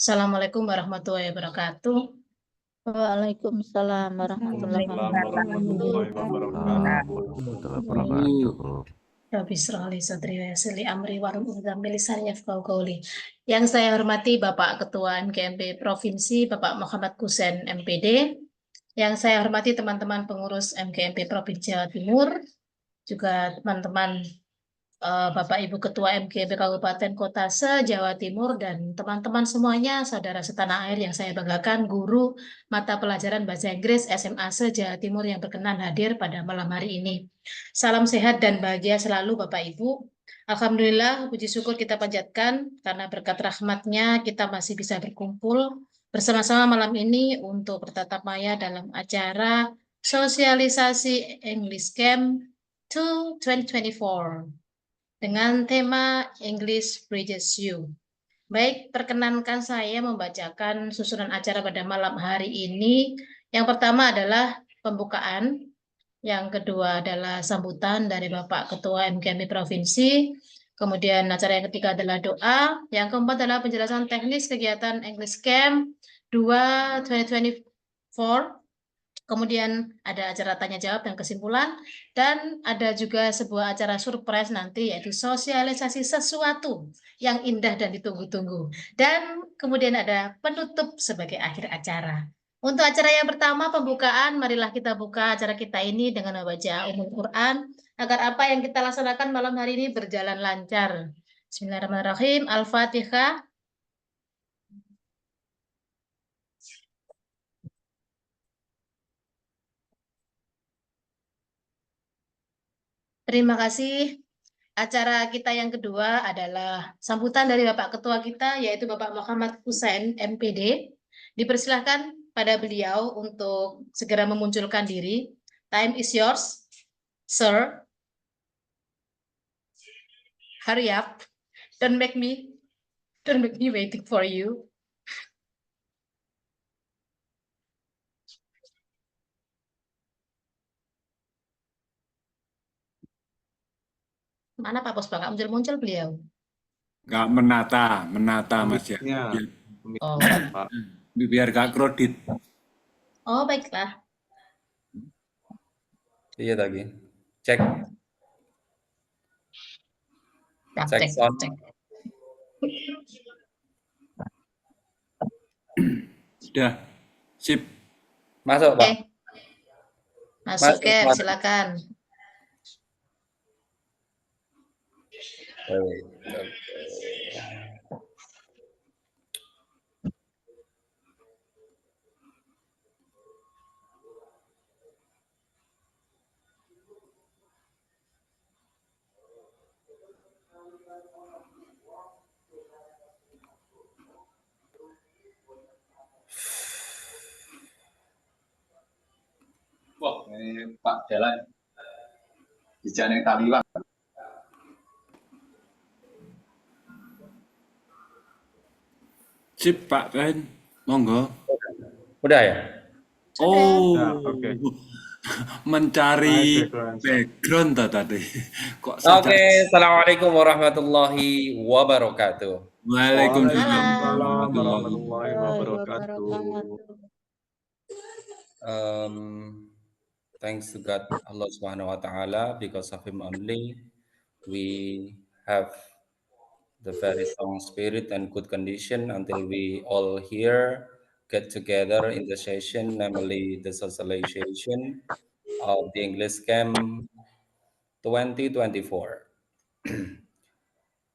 Assalamualaikum warahmatullahi wabarakatuh. Waalaikumsalam warahmatullahi Warahmatullahi wabarakatuh. wabarakatuh. Rabbi shrah li sadri wa yassir li amri wahlul 'uqdatam min lisani yafqahu qawli. Yang saya hormati Bapak Ketua MKMP Provinsi, Bapak Muhammad Kusen MPD. Yang saya hormati teman-teman pengurus MKMP Provinsi Jawa Timur, juga teman-teman Bapak Ibu Ketua MKMP Kabupaten Kota se-Jawa Timur, dan teman-teman semuanya, saudara setanah air yang saya banggakan, guru mata pelajaran Bahasa Inggris SMA se-Jawa Timur yang berkenan hadir pada malam hari ini. Salam sehat dan bahagia selalu Bapak Ibu. Alhamdulillah, puji syukur kita panjatkan karena berkat rahmatnya kita masih bisa berkumpul bersama-sama malam ini untuk bertatap maya dalam acara sosialisasi English Camp 2 2024 dengan tema English Bridges You. Baik, perkenankan saya membacakan susunan acara pada malam hari ini. Yang pertama adalah pembukaan, yang kedua adalah sambutan dari Bapak Ketua MKMP Provinsi, kemudian acara yang ketiga adalah doa, yang keempat adalah penjelasan teknis kegiatan English Camp 2 2024, kemudian ada acara tanya jawab dan kesimpulan, dan ada juga sebuah acara surprise nanti, yaitu sosialisasi sesuatu yang indah dan ditunggu-tunggu. Dan kemudian ada penutup sebagai akhir acara. Untuk acara yang pertama, pembukaan, marilah kita buka acara kita ini dengan membaca Ummul Quran, agar apa yang kita laksanakan malam hari ini berjalan lancar. Bismillahirrahmanirrahim. Al-Fatihah. Terima kasih. Acara kita yang kedua adalah sambutan dari Bapak Ketua kita, yaitu Bapak Muhammad Kusen, MPD. Dipersilahkan pada beliau untuk segera memunculkan diri. Time is yours, sir. Hurry up. Don't make me waiting for you. Mana Pak Puspa? Nggak muncul-muncul beliau. Nggak menata Mas ya. Oh, Biar nggak kredit. oh baiklah. Iya lagi. Cek. Cek sound. Sudah. Sip. Masuk, Pak. Masuk, Ken, silakan. Wah, ini Pak Jalan di Jalan Taliwang. Sip, Pak Ken. Monggo. Udah ya? Oh, Ya, oke. Mencari background tadi. Kok Oke, Assalamualaikum warahmatullahi wabarakatuh. Waalaikumsalam warahmatullahi wabarakatuh. Thanks to God, Allah Subhanahu wa Ta'ala, because of Him only, we have the very strong spirit and good condition until we all here get together in the session, namely the socialization of the English Camp 2024.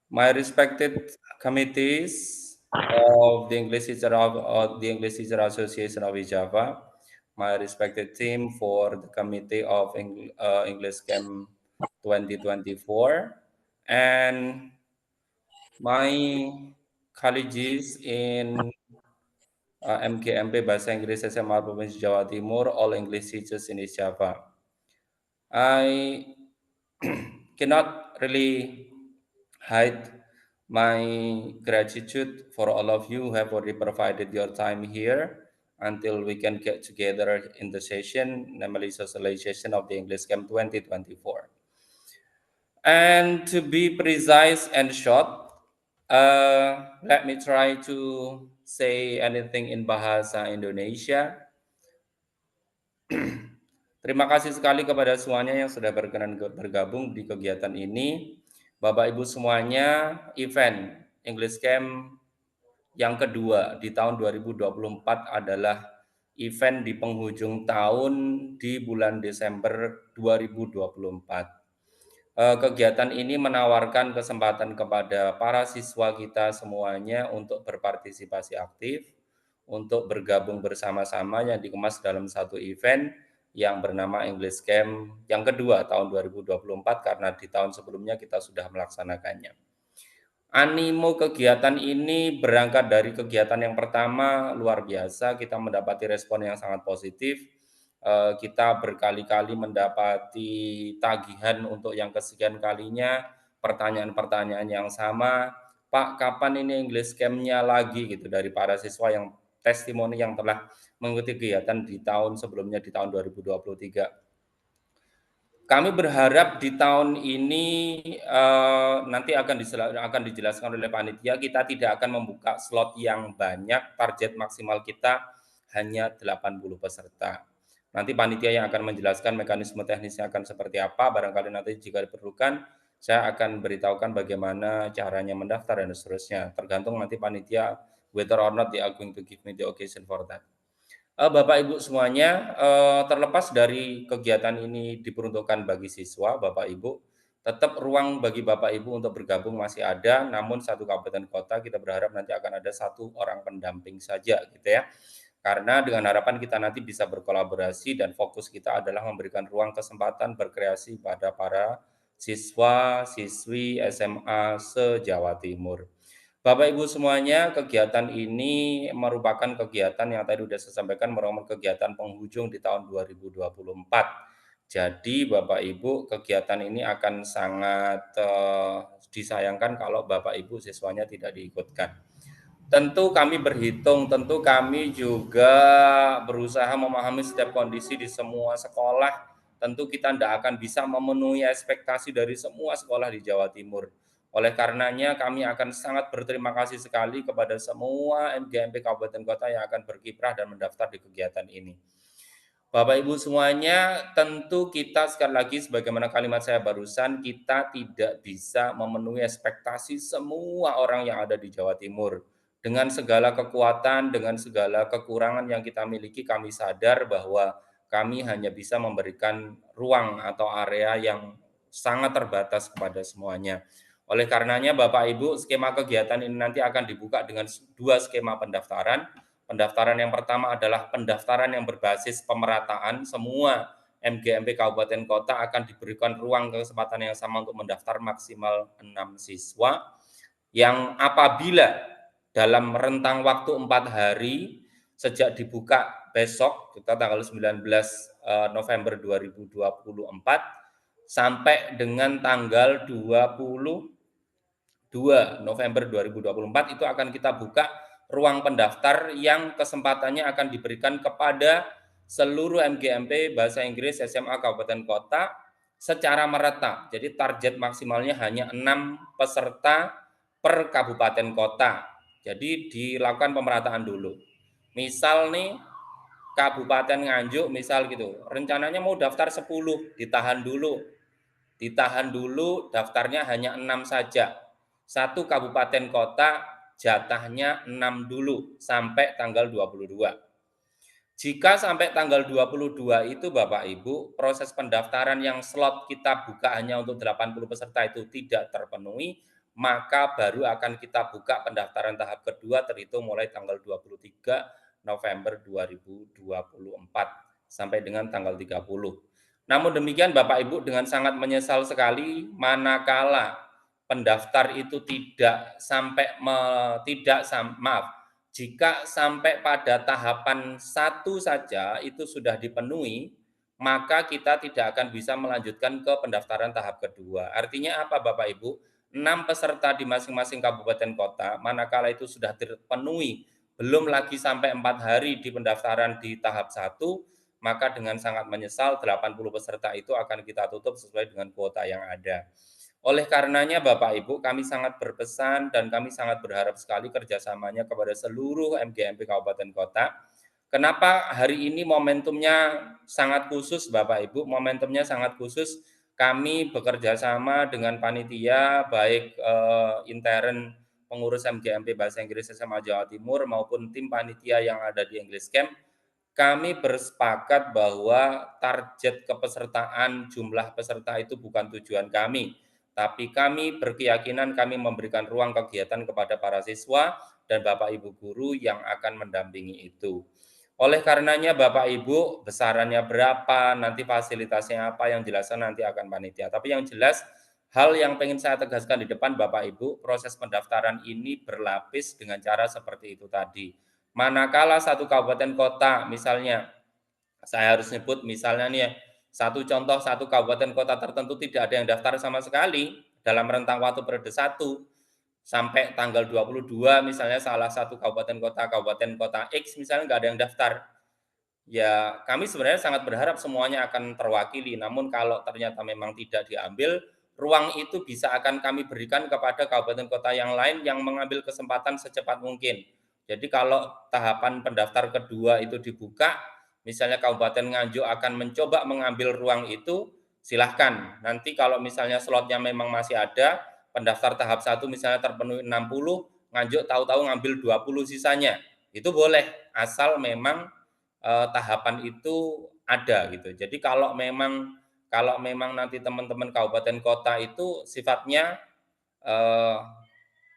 My respected committees of the English Teacher Association of Java, my respected team for the committee of English Camp 2024, and my colleagues in MKMP Bahasa Inggris SMA Provinsi Jawa Timur, all English teachers in East Java. I cannot really hide my gratitude for all of you who have already provided your time here until we can get together in the session, namely socialization of the English Camp 2024. And to be precise and short, let me try to say anything in bahasa Indonesia? Terima kasih sekali kepada semuanya yang sudah berkenan bergabung di kegiatan ini. Bapak Ibu semuanya, event English Camp yang kedua di tahun 2024 adalah event di penghujung tahun di bulan Desember 2024. Kegiatan ini menawarkan kesempatan kepada para siswa kita semuanya untuk berpartisipasi aktif, untuk bergabung bersama-sama yang dikemas dalam satu event yang bernama English Camp yang kedua tahun 2024 karena di tahun sebelumnya kita sudah melaksanakannya. Animo kegiatan ini berangkat dari kegiatan yang pertama luar biasa, kita mendapati respon yang sangat positif. Kita berkali-kali mendapati tagihan untuk yang kesekian kalinya, pertanyaan-pertanyaan yang sama, Pak, kapan ini English Camp-nya lagi gitu dari para siswa yang testimoni yang telah mengikuti kegiatan di tahun sebelumnya di tahun 2023. Kami berharap di tahun ini nanti akan dijelaskan oleh panitia, kita tidak akan membuka slot yang banyak, target maksimal kita hanya 80 peserta. Nanti panitia yang akan menjelaskan mekanisme teknisnya akan seperti apa, barangkali nanti jika diperlukan, saya akan beritahukan bagaimana caranya mendaftar dan seterusnya. Tergantung nanti panitia, whether or not they are going to give me the occasion for that. Bapak Ibu semuanya, terlepas dari kegiatan ini diperuntukkan bagi siswa, Bapak Ibu, tetap ruang bagi Bapak Ibu untuk bergabung masih ada, namun satu kabupaten kota kita berharap nanti akan ada 1 orang pendamping saja gitu ya. Karena dengan harapan kita nanti bisa berkolaborasi dan fokus kita adalah memberikan ruang kesempatan berkreasi pada para siswa, siswi SMA se-Jawa Timur. Bapak Ibu semuanya, kegiatan ini merupakan kegiatan yang tadi sudah saya sampaikan merupakan kegiatan penghujung di tahun 2024. Jadi Bapak Ibu, kegiatan ini akan sangat disayangkan kalau Bapak Ibu siswanya tidak diikutkan. Tentu kami berhitung, tentu kami juga berusaha memahami setiap kondisi di semua sekolah. Tentu kita tidak akan bisa memenuhi ekspektasi dari semua sekolah di Jawa Timur. Oleh karenanya kami akan sangat berterima kasih sekali kepada semua MGMP Kabupaten Kota yang akan berkiprah dan mendaftar di kegiatan ini. Bapak Ibu semuanya, tentu kita sekali lagi sebagaimana kalimat saya barusan, kita tidak bisa memenuhi ekspektasi semua orang yang ada di Jawa Timur. Dengan segala kekuatan, dengan segala kekurangan yang kita miliki, kami sadar bahwa kami hanya bisa memberikan ruang atau area yang sangat terbatas kepada semuanya. Oleh karenanya Bapak Ibu, skema kegiatan ini nanti akan dibuka dengan 2 skema pendaftaran. Pendaftaran yang pertama adalah pendaftaran yang berbasis pemerataan. Semua MGMP Kabupaten Kota akan diberikan ruang kesempatan yang sama untuk mendaftar maksimal 6 siswa. Yang apabila dalam rentang waktu 4 hari sejak dibuka besok, kita tanggal 19 November 2024, sampai dengan tanggal 22 November 2024 itu akan kita buka ruang pendaftar yang kesempatannya akan diberikan kepada seluruh MGMP Bahasa Inggris SMA Kabupaten Kota secara merata. Jadi target maksimalnya hanya 6 peserta per kabupaten kota. Jadi dilakukan pemerataan dulu. Misal nih Kabupaten Nganjuk misal gitu, rencananya mau daftar 10, ditahan dulu. Ditahan dulu, daftarnya hanya 6 saja. Satu kabupaten kota jatahnya 6 dulu sampai tanggal 22. Jika sampai tanggal 22 itu Bapak Ibu, proses pendaftaran yang slot kita buka hanya untuk 80 peserta itu tidak terpenuhi, maka baru akan kita buka pendaftaran tahap kedua terhitung mulai tanggal 23 November 2024 sampai dengan tanggal 30. Namun demikian Bapak Ibu dengan sangat menyesal sekali manakala pendaftar itu jika sampai pada tahapan 1 saja itu sudah dipenuhi, maka kita tidak akan bisa melanjutkan ke pendaftaran tahap kedua. Artinya apa Bapak Ibu? 6 peserta di masing-masing kabupaten kota, manakala itu sudah terpenuhi, belum lagi sampai 4 hari di pendaftaran di tahap 1, maka dengan sangat menyesal 80 peserta itu akan kita tutup sesuai dengan kuota yang ada. Oleh karenanya Bapak Ibu, kami sangat berpesan dan kami sangat berharap sekali kerjasamanya kepada seluruh MGMP Kabupaten Kota. Kenapa hari ini momentumnya sangat khusus Bapak Ibu? Momentumnya sangat khusus. Kami bekerja sama dengan panitia, baik intern pengurus MGMP Bahasa Inggris SMA Jawa Timur maupun tim panitia yang ada di English Camp. Kami bersepakat bahwa target kepesertaan jumlah peserta itu bukan tujuan kami, tapi kami berkeyakinan kami memberikan ruang kegiatan kepada para siswa dan Bapak Ibu guru yang akan mendampingi itu. Oleh karenanya Bapak Ibu, besarannya berapa, nanti fasilitasnya apa, yang jelaskan nanti akan panitia. Tapi yang jelas, hal yang ingin saya tegaskan di depan Bapak Ibu, proses pendaftaran ini berlapis dengan cara seperti itu tadi. Manakala satu kabupaten kota, misalnya, saya harus nyebut misalnya nih ya, satu contoh satu kabupaten kota tertentu tidak ada yang daftar sama sekali dalam rentang waktu periode 1 sampai tanggal 22 misalnya salah satu kabupaten kota X misalnya nggak ada yang daftar. Ya, kami sebenarnya sangat berharap semuanya akan terwakili, namun kalau ternyata memang tidak diambil, ruang itu bisa akan kami berikan kepada kabupaten kota yang lain yang mengambil kesempatan secepat mungkin. Jadi kalau tahapan pendaftar kedua itu dibuka, misalnya Kabupaten Nganjuk akan mencoba mengambil ruang itu, silahkan. Nanti kalau misalnya slotnya memang masih ada, pendaftar tahap 1 misalnya terpenuhi 60, Nganjuk tahu-tahu ngambil 20 sisanya. Itu boleh, asal memang tahapan itu ada gitu. Jadi kalau memang nanti teman-teman kabupaten kota itu sifatnya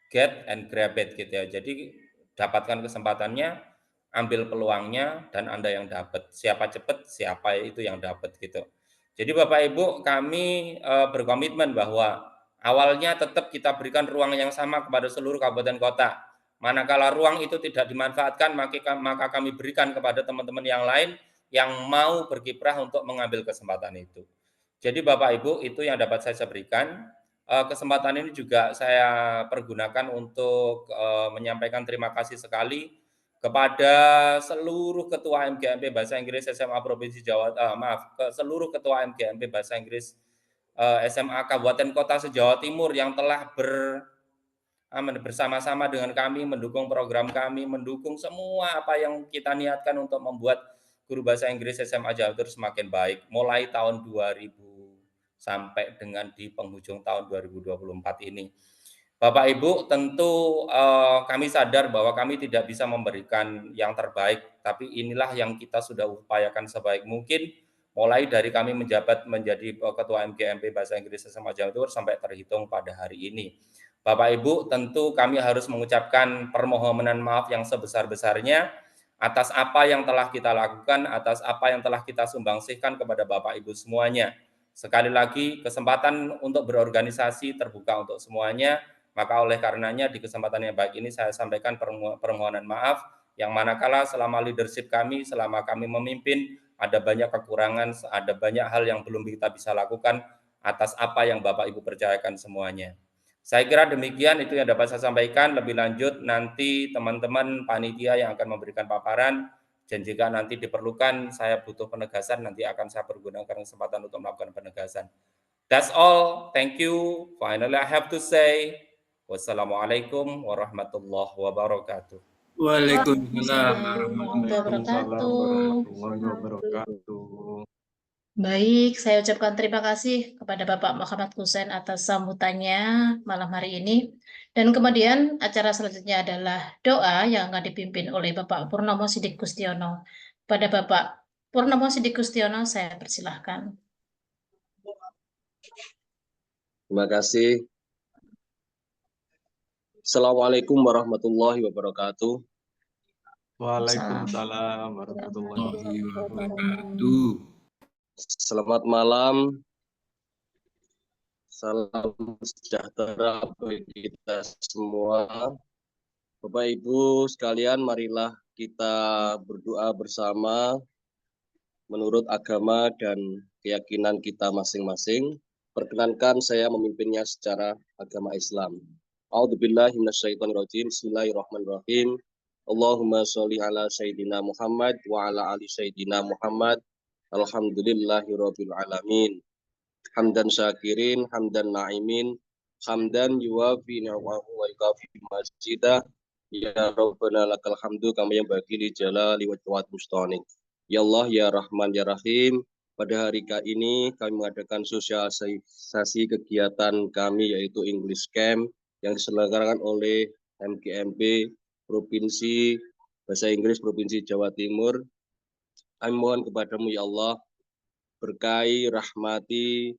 get and grab it gitu ya. Jadi dapatkan kesempatannya, ambil peluangnya, dan Anda yang dapat. Siapa cepat, siapa itu yang dapat gitu. Jadi Bapak Ibu, kami berkomitmen bahwa awalnya tetap kita berikan ruang yang sama kepada seluruh kabupaten kota. Manakala ruang itu tidak dimanfaatkan, maka kami berikan kepada teman-teman yang lain yang mau berkiprah untuk mengambil kesempatan itu. Jadi Bapak Ibu, itu yang dapat saya berikan. Kesempatan ini juga saya pergunakan untuk menyampaikan terima kasih sekali kepada seluruh ketua MGMP Bahasa Inggris SMA Provinsi ke seluruh ketua MGMP Bahasa Inggris SMA Kabupaten Kota se-Jawa Timur yang telah bersama-sama dengan kami, mendukung program kami, mendukung semua apa yang kita niatkan untuk membuat guru bahasa Inggris SMA Jawa Timur semakin baik, mulai tahun 2000 sampai dengan di penghujung tahun 2024 ini. Bapak Ibu, tentu kami sadar bahwa kami tidak bisa memberikan yang terbaik, tapi inilah yang kita sudah upayakan sebaik mungkin, mulai dari kami menjabat menjadi Ketua MGMP Bahasa Inggris SMA Jawa Timur sampai terhitung pada hari ini. Bapak Ibu, tentu kami harus mengucapkan permohonan maaf yang sebesar-besarnya atas apa yang telah kita lakukan, atas apa yang telah kita sumbangsihkan kepada Bapak Ibu semuanya. Sekali lagi, kesempatan untuk berorganisasi terbuka untuk semuanya, maka oleh karenanya di kesempatan yang baik ini saya sampaikan permohonan maaf, yang manakala selama leadership kami, selama kami memimpin, ada banyak kekurangan, ada banyak hal yang belum kita bisa lakukan atas apa yang Bapak Ibu percayakan semuanya. Saya kira demikian itu yang dapat saya sampaikan. Lebih lanjut nanti teman-teman panitia yang akan memberikan paparan, dan jika nanti diperlukan saya butuh penegasan, nanti akan saya pergunakan kesempatan untuk melakukan penegasan. That's all. Thank you. Finally I have to say, wassalamualaikum warahmatullahi wabarakatuh. Waalaikumsalam Waalaikumsalam warahmatullahi wabarakatuh. Baik, saya ucapkan terima kasih kepada Bapak Muhammad Kusen atas sambutannya malam hari ini. Dan kemudian acara selanjutnya adalah doa yang akan dipimpin oleh Bapak Purnomo Sidik Kustiono. Pada Bapak Purnomo Sidik Kustiono, saya persilahkan. Terima kasih. Assalamualaikum warahmatullahi wabarakatuh. Waalaikumsalam warahmatullahi wabarakatuh. Selamat malam. Salam sejahtera bagi kita semua. Bapak Ibu sekalian, marilah kita berdoa bersama menurut agama dan keyakinan kita masing-masing. Perkenankan saya memimpinnya secara agama Islam. A'udzubillahi minasyaitonirrajim. Bismillahirrahmanirrahim. Allahumma sholli ala sayyidina Muhammad wa ala ali sayyidina Muhammad. Alhamdulillahirabbil alamin. hamdan syakirin, hamdan na'imin, hamdan yuwafi ni'amahu wa yukafi mazidah. Ya Rabbana lakal hamdu kama yang bagi li jalali wa jawad mustanik. Ya Allah, ya Rahman, ya Rahim. Pada hari ini kami mengadakan sosialisasi kegiatan kami yaitu English Camp yang diselenggarakan oleh MGMP Provinsi Bahasa Inggris Provinsi Jawa Timur. Kami mohon kepadamu ya Allah, berkahi, rahmati,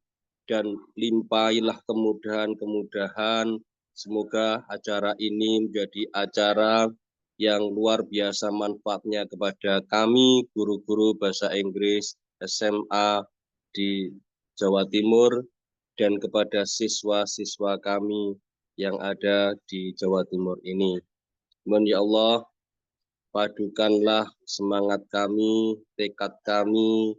dan limpahilah kemudahan-kemudahan. Semoga acara ini menjadi acara yang luar biasa manfaatnya kepada kami, guru-guru bahasa Inggris SMA di Jawa Timur, dan kepada siswa-siswa kami yang ada di Jawa Timur ini. Mohon ya Allah, padukanlah semangat kami, tekad kami,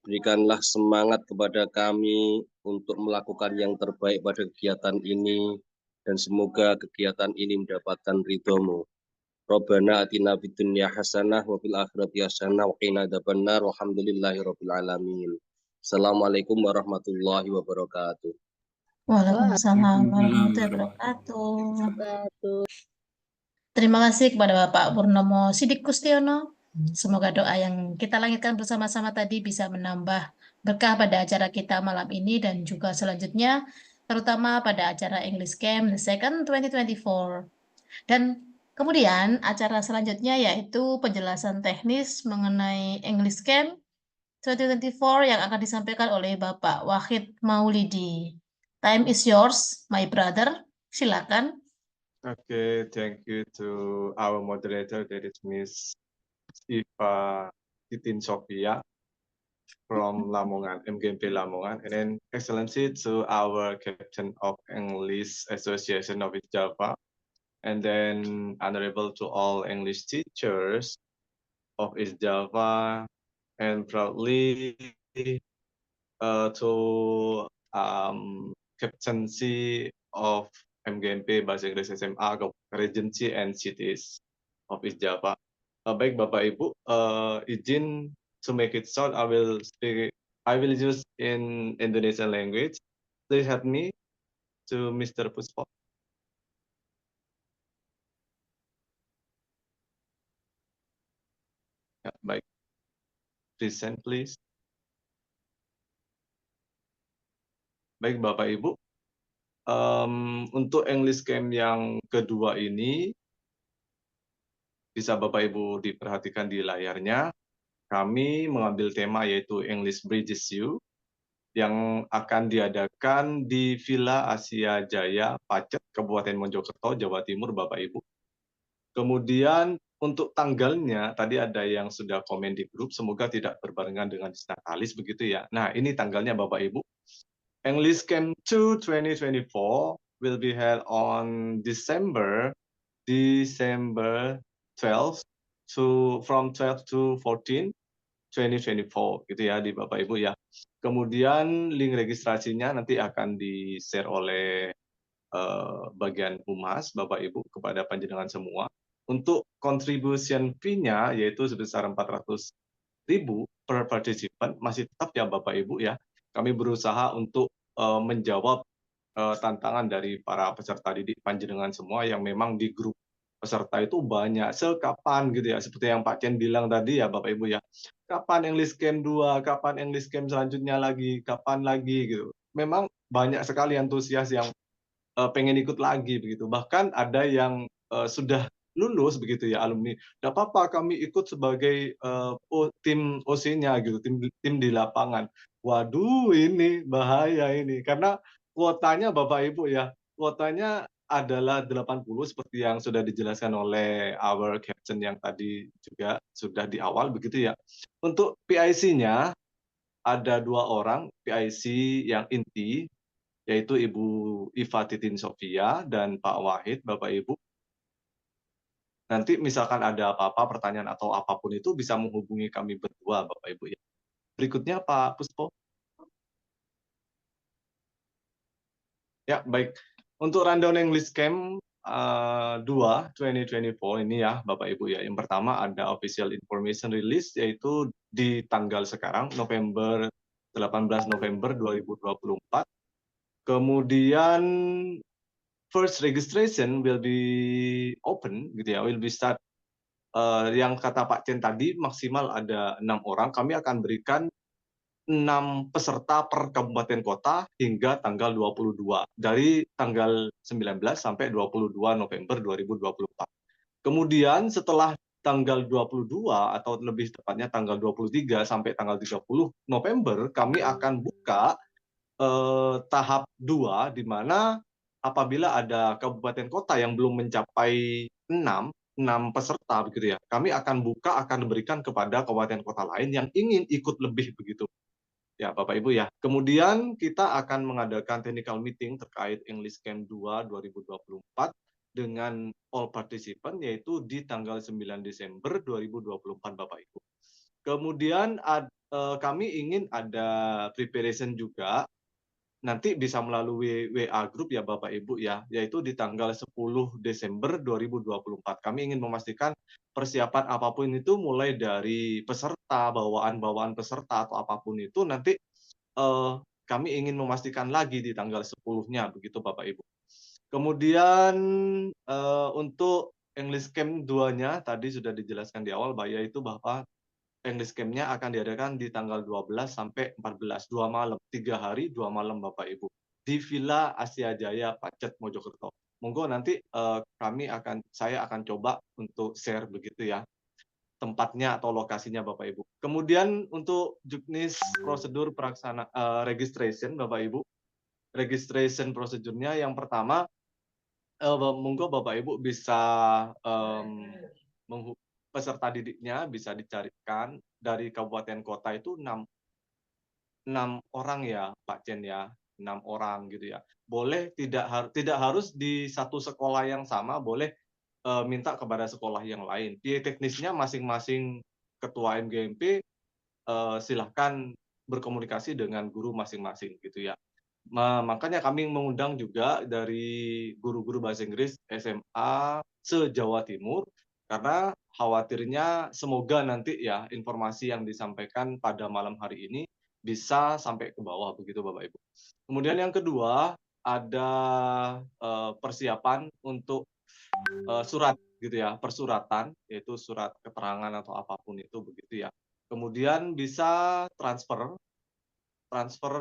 berikanlah semangat kepada kami untuk melakukan yang terbaik pada kegiatan ini, dan semoga kegiatan ini mendapatkan ridho-Mu. Rabbana atina fid dunya hasanah wa fil akhirati hasanah wa qina adzabannar. Walhamdulillahirabbil alamin. Assalamualaikum warahmatullahi wabarakatuh. Waalaikumsalam warahmatullahi wabarakatuh. Terima kasih kepada Bapak Purnomo Sidik Kustiono. Semoga doa yang kita langitkan bersama-sama tadi bisa menambah berkah pada acara kita malam ini dan juga selanjutnya, terutama pada acara English Camp The Second 2024. Dan kemudian acara selanjutnya yaitu penjelasan teknis mengenai English Camp 2024 yang akan disampaikan oleh Bapak Wahid Maulidi. Time is yours, my brother. Silakan. Okay, thank you to our moderator, that is Miss Iva Titin Sofia from Lamongan, MGMP Lamongan, and then Excellency to our Captain of English Association of East Java, and then honorable to all English teachers of East Java, and proudly to Captaincy of MGMP Bahasa Inggris SMA Regency and Cities of East Java. Baik Bapak Ibu, izin to make it short, I will use in Indonesian language. Please help me to Mr. Puspo. Ya, baik. Present please. Baik Bapak Ibu, untuk English Camp yang kedua ini, bisa Bapak Ibu diperhatikan di layarnya, kami mengambil tema yaitu English Bridges You, yang akan diadakan di Villa Asia Jaya, Pacet, Kabupaten Mojokerto, Jawa Timur, Bapak Ibu. Kemudian untuk tanggalnya, tadi ada yang sudah komen di grup, semoga tidak berbarengan dengan Natalis, begitu ya. Nah, ini tanggalnya Bapak Ibu. English Camp 2 2024 will be held on December 12 from 12 to 14 2024 gitu ya di Bapak Ibu ya. Kemudian link registrasinya nanti akan di-share oleh bagian humas Bapak Ibu kepada panjenengan semua. Untuk contribution fee-nya yaitu sebesar 400.000 per participant, masih tetap ya Bapak Ibu ya. Kami berusaha untuk menjawab tantangan dari para peserta didik panjenengan semua yang memang di grup peserta itu banyak sekapan gitu ya, seperti yang Pak Chen bilang tadi ya Bapak Ibu ya, kapan English Camp 2, kapan English Camp selanjutnya lagi, kapan lagi gitu. Memang banyak sekali antusias yang pengen ikut lagi begitu, bahkan ada yang sudah lulus begitu ya alumni, tidak apa-apa kami ikut sebagai tim OC-nya gitu, tim di lapangan. Waduh ini bahaya ini, karena kuotanya Bapak Ibu ya, kuotanya adalah 80 seperti yang sudah dijelaskan oleh our captain yang tadi juga sudah di awal begitu ya. Untuk PIC-nya ada 2 orang PIC yang inti, yaitu Ibu Iva Titin Sofia dan Pak Wahid, Bapak Ibu. Nanti misalkan ada apa-apa pertanyaan atau apapun itu bisa menghubungi kami berdua Bapak Ibu ya. Berikutnya Pak Puspo. Ya baik. Untuk rundown English Camp 2 2024 ini ya Bapak Ibu ya. Yang pertama ada official information release yaitu di tanggal sekarang November 18 November 2024. Kemudian first registration will be open gitu ya, will be start. Yang kata Pak Chen tadi maksimal ada 6 orang. Kami akan berikan 6 peserta per kabupaten kota hingga tanggal 22, dari tanggal 19 sampai 22 November 2024. Kemudian setelah tanggal 22 atau lebih tepatnya tanggal 23 sampai tanggal 30 November, kami akan buka tahap 2, di mana apabila ada kabupaten kota yang belum mencapai 6 peserta begitu ya, kami akan buka, akan berikan kepada kabupaten kota lain yang ingin ikut lebih begitu. Ya, Bapak Ibu ya. Kemudian kita akan mengadakan technical meeting terkait English Camp 2 2024 dengan all participant, yaitu di tanggal 9 Desember 2024, Bapak Ibu. Kemudian kami ingin ada preparation juga, nanti bisa melalui WA group ya Bapak Ibu ya, yaitu di tanggal 10 Desember 2024. Kami ingin memastikan persiapan apapun itu, mulai dari peserta, bawaan peserta atau apapun itu, nanti kami ingin memastikan lagi di tanggal 10-nya begitu Bapak Ibu. Kemudian untuk English Camp 2-nya tadi sudah dijelaskan di awal, yaitu bahwa English Camp-nya akan diadakan di tanggal 12 sampai 14, 2 malam, 3 hari 2 malam Bapak Ibu, di Villa Asia Jaya Pacet Mojokerto. Monggo nanti saya akan coba untuk share begitu ya, tempatnya atau lokasinya Bapak Ibu. Kemudian untuk juknis prosedur registration Bapak Ibu, registration prosedurnya yang pertama, monggo Bapak Ibu bisa peserta didiknya bisa dicarikan dari kabupaten kota itu 6 orang ya Pak Chen ya, 6 orang gitu ya. Boleh tidak harus di satu sekolah yang sama, boleh minta kepada sekolah yang lain. Di teknisnya masing-masing ketua MGMP silahkan berkomunikasi dengan guru masing-masing gitu ya. Makanya kami mengundang juga dari guru-guru bahasa Inggris SMA se-Jawa Timur, karena khawatirnya semoga nanti ya informasi yang disampaikan pada malam hari ini bisa sampai ke bawah begitu Bapak Ibu. Kemudian yang kedua, ada persiapan untuk surat gitu ya, persuratan, yaitu surat keterangan atau apapun itu begitu ya. Kemudian bisa transfer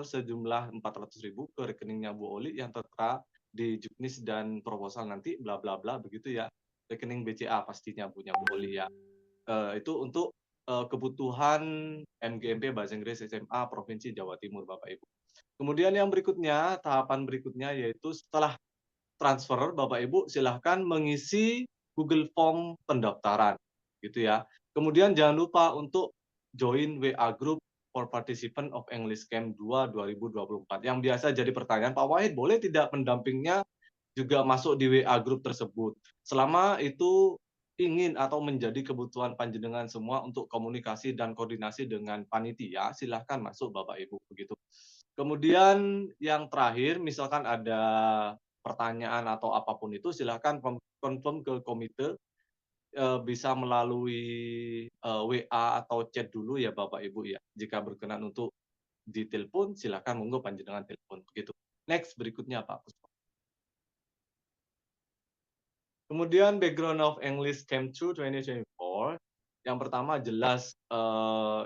sejumlah 400.000 ke rekeningnya Bu Oli yang tertera di juknis dan proposal nanti, bla bla bla begitu ya. Rekening BCA pastinya punya Bu Oli ya. Itu untuk kebutuhan MGMP Bahasa Inggris SMA Provinsi Jawa Timur Bapak Ibu. Kemudian yang berikutnya, tahapan berikutnya yaitu setelah transfer, Bapak Ibu silahkan mengisi Google Form pendaftaran gitu ya. Kemudian jangan lupa untuk join WA Group for Participant of English Camp 2 2024. Yang biasa jadi pertanyaan, Pak Wahid boleh tidak pendampingnya juga masuk di WA Group tersebut? Selama itu ingin atau menjadi kebutuhan panjenengan semua untuk komunikasi dan koordinasi dengan panitia, silahkan masuk Bapak Ibu begitu. Kemudian yang terakhir, misalkan ada pertanyaan atau apapun itu, silahkan confirm ke komite, bisa melalui WA atau chat dulu ya Bapak Ibu ya. Jika berkenan untuk ditelepon, silahkan monggo panjenengan telepon begitu. Next, berikutnya Pak Puspo. Kemudian background of English Camp 2 2024. Yang pertama jelas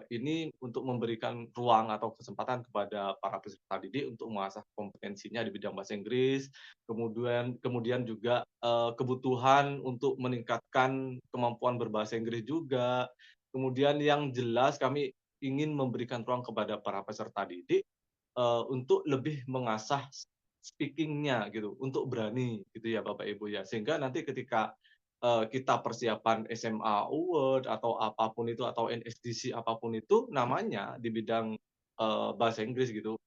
ini untuk memberikan ruang atau kesempatan kepada para peserta didik untuk mengasah kompetensinya di bidang bahasa Inggris, kemudian juga kebutuhan untuk meningkatkan kemampuan berbahasa Inggris juga. Kemudian yang jelas kami ingin memberikan ruang kepada para peserta didik untuk lebih mengasah speaking-nya gitu, untuk berani gitu ya Bapak Ibu ya, sehingga nanti ketika kita persiapan SMA Award atau apapun itu, atau NSDC apapun itu namanya di bidang bahasa Inggris gitu,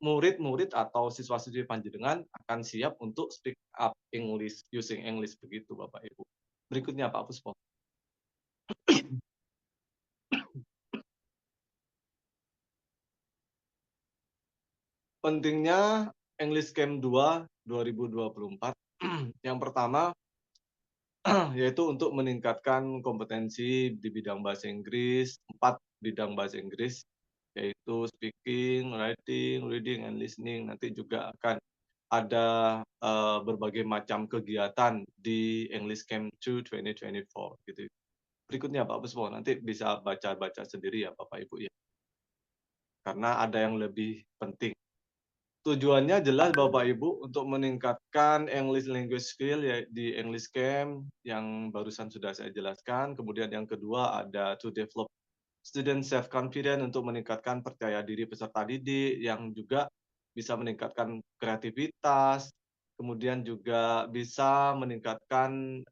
murid-murid atau siswa-siswi panjenengan akan siap untuk speak up English, using English begitu Bapak Ibu. Berikutnya Pak Puspo. Pentingnya English Camp 2 2024. Yang pertama yaitu untuk meningkatkan kompetensi di bidang bahasa Inggris, 4 bidang bahasa Inggris yaitu speaking, writing, reading, and listening. Nanti juga akan ada berbagai macam kegiatan di English Camp 2 2024 gitu. Berikutnya Pak Puspo, nanti bisa baca-baca sendiri ya Bapak Ibu ya. Karena ada yang lebih penting. Tujuannya jelas Bapak Ibu untuk meningkatkan English language skill ya di English Camp yang barusan sudah saya jelaskan. Kemudian yang kedua ada to develop student self confidence untuk meningkatkan percaya diri peserta didik yang juga bisa meningkatkan kreativitas, kemudian juga bisa meningkatkan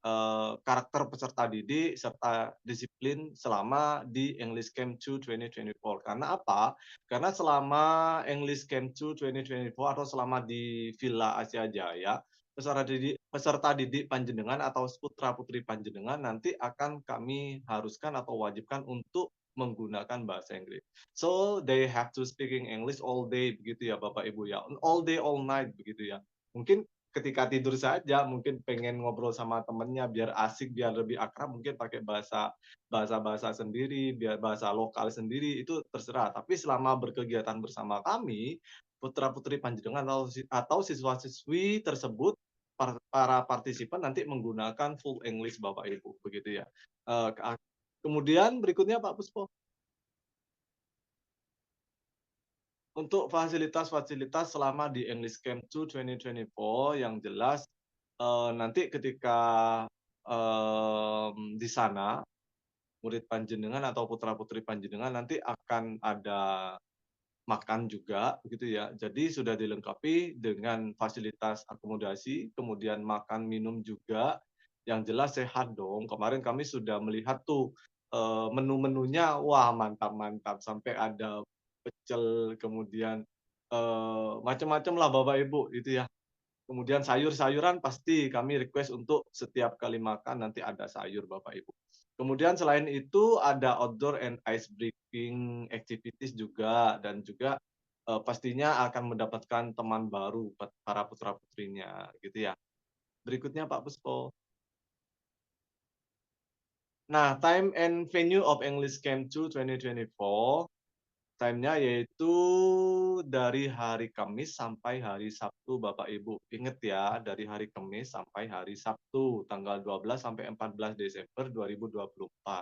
karakter peserta didik serta disiplin selama di English Camp 2 2024. Karena apa? Karena selama English Camp 2 2024 atau selama di Villa Asia Jaya, peserta didik panjenengan atau putra-putri panjenengan nanti akan kami haruskan atau wajibkan untuk menggunakan bahasa Inggris. So they have to speaking English all day begitu ya Bapak Ibu ya. All day all night begitu ya. Mungkin ketika tidur saja mungkin pengen ngobrol sama temennya biar asik, biar lebih akrab, mungkin pakai bahasa sendiri, biar bahasa lokal sendiri, itu terserah. Tapi selama berkegiatan bersama kami, putra-putri panjenengan atau siswa-siswi tersebut, para partisipan nanti menggunakan full English Bapak Ibu begitu ya. Kemudian berikutnya Pak Puspo. Untuk fasilitas-fasilitas selama di English Camp 2 2024 yang jelas nanti ketika di sana murid panjenengan atau putra-putri panjenengan nanti akan ada makan juga begitu ya. Jadi sudah dilengkapi dengan fasilitas akomodasi, kemudian makan minum juga. Yang jelas sehat dong. Kemarin kami sudah melihat tuh menu-menunya, wah mantap-mantap sampai ada pecel, kemudian macam-macam lah Bapak Ibu itu ya. Kemudian sayur-sayuran pasti kami request untuk setiap kali makan nanti ada sayur Bapak Ibu. Kemudian selain itu ada outdoor and ice breaking activities juga dan juga pastinya akan mendapatkan teman baru para putra-putrinya gitu ya. Berikutnya Pak Puspo. Nah, time and venue of English Camp 2 2024 time-nya yaitu dari hari Kamis sampai hari Sabtu Bapak Ibu. Ingat ya, dari hari Kamis sampai hari Sabtu, tanggal 12 sampai 14 Desember 2024.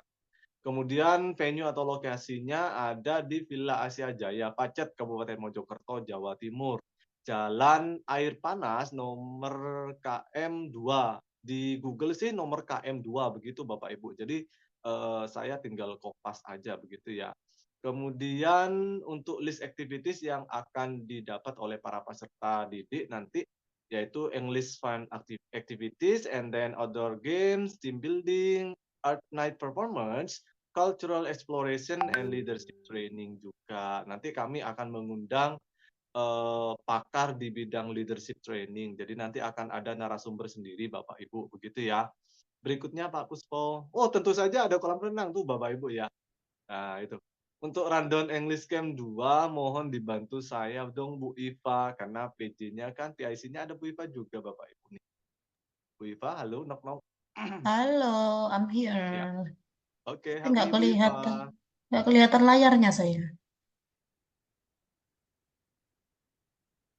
Kemudian venue atau lokasinya ada di Villa Asia Jaya, Pacet, Kabupaten Mojokerto, Jawa Timur. Jalan Air Panas nomor KM 2. Di Google sih nomor KM 2 begitu Bapak Ibu. Jadi saya tinggal kopas aja begitu ya. Kemudian untuk list activities yang akan didapat oleh para peserta didik nanti yaitu English fun activities and then outdoor games, team building, art night performance, cultural exploration and leadership training juga. Nanti kami akan mengundang pakar di bidang leadership training. Jadi nanti akan ada narasumber sendiri Bapak Ibu begitu ya. Berikutnya Pak Puspo. Oh, tentu saja ada kolam renang tuh Bapak Ibu ya. Nah, itu. Untuk rundown English Camp 2, mohon dibantu saya dong Bu Iva, karena PJ-nya kan, PIC-nya ada Bu Iva juga Bapak Ibu nih. Bu Iva, halo, knock. Halo, I'm Ya, here. oke, Tapi nggak Bu Iva. kelihatan layarnya saya.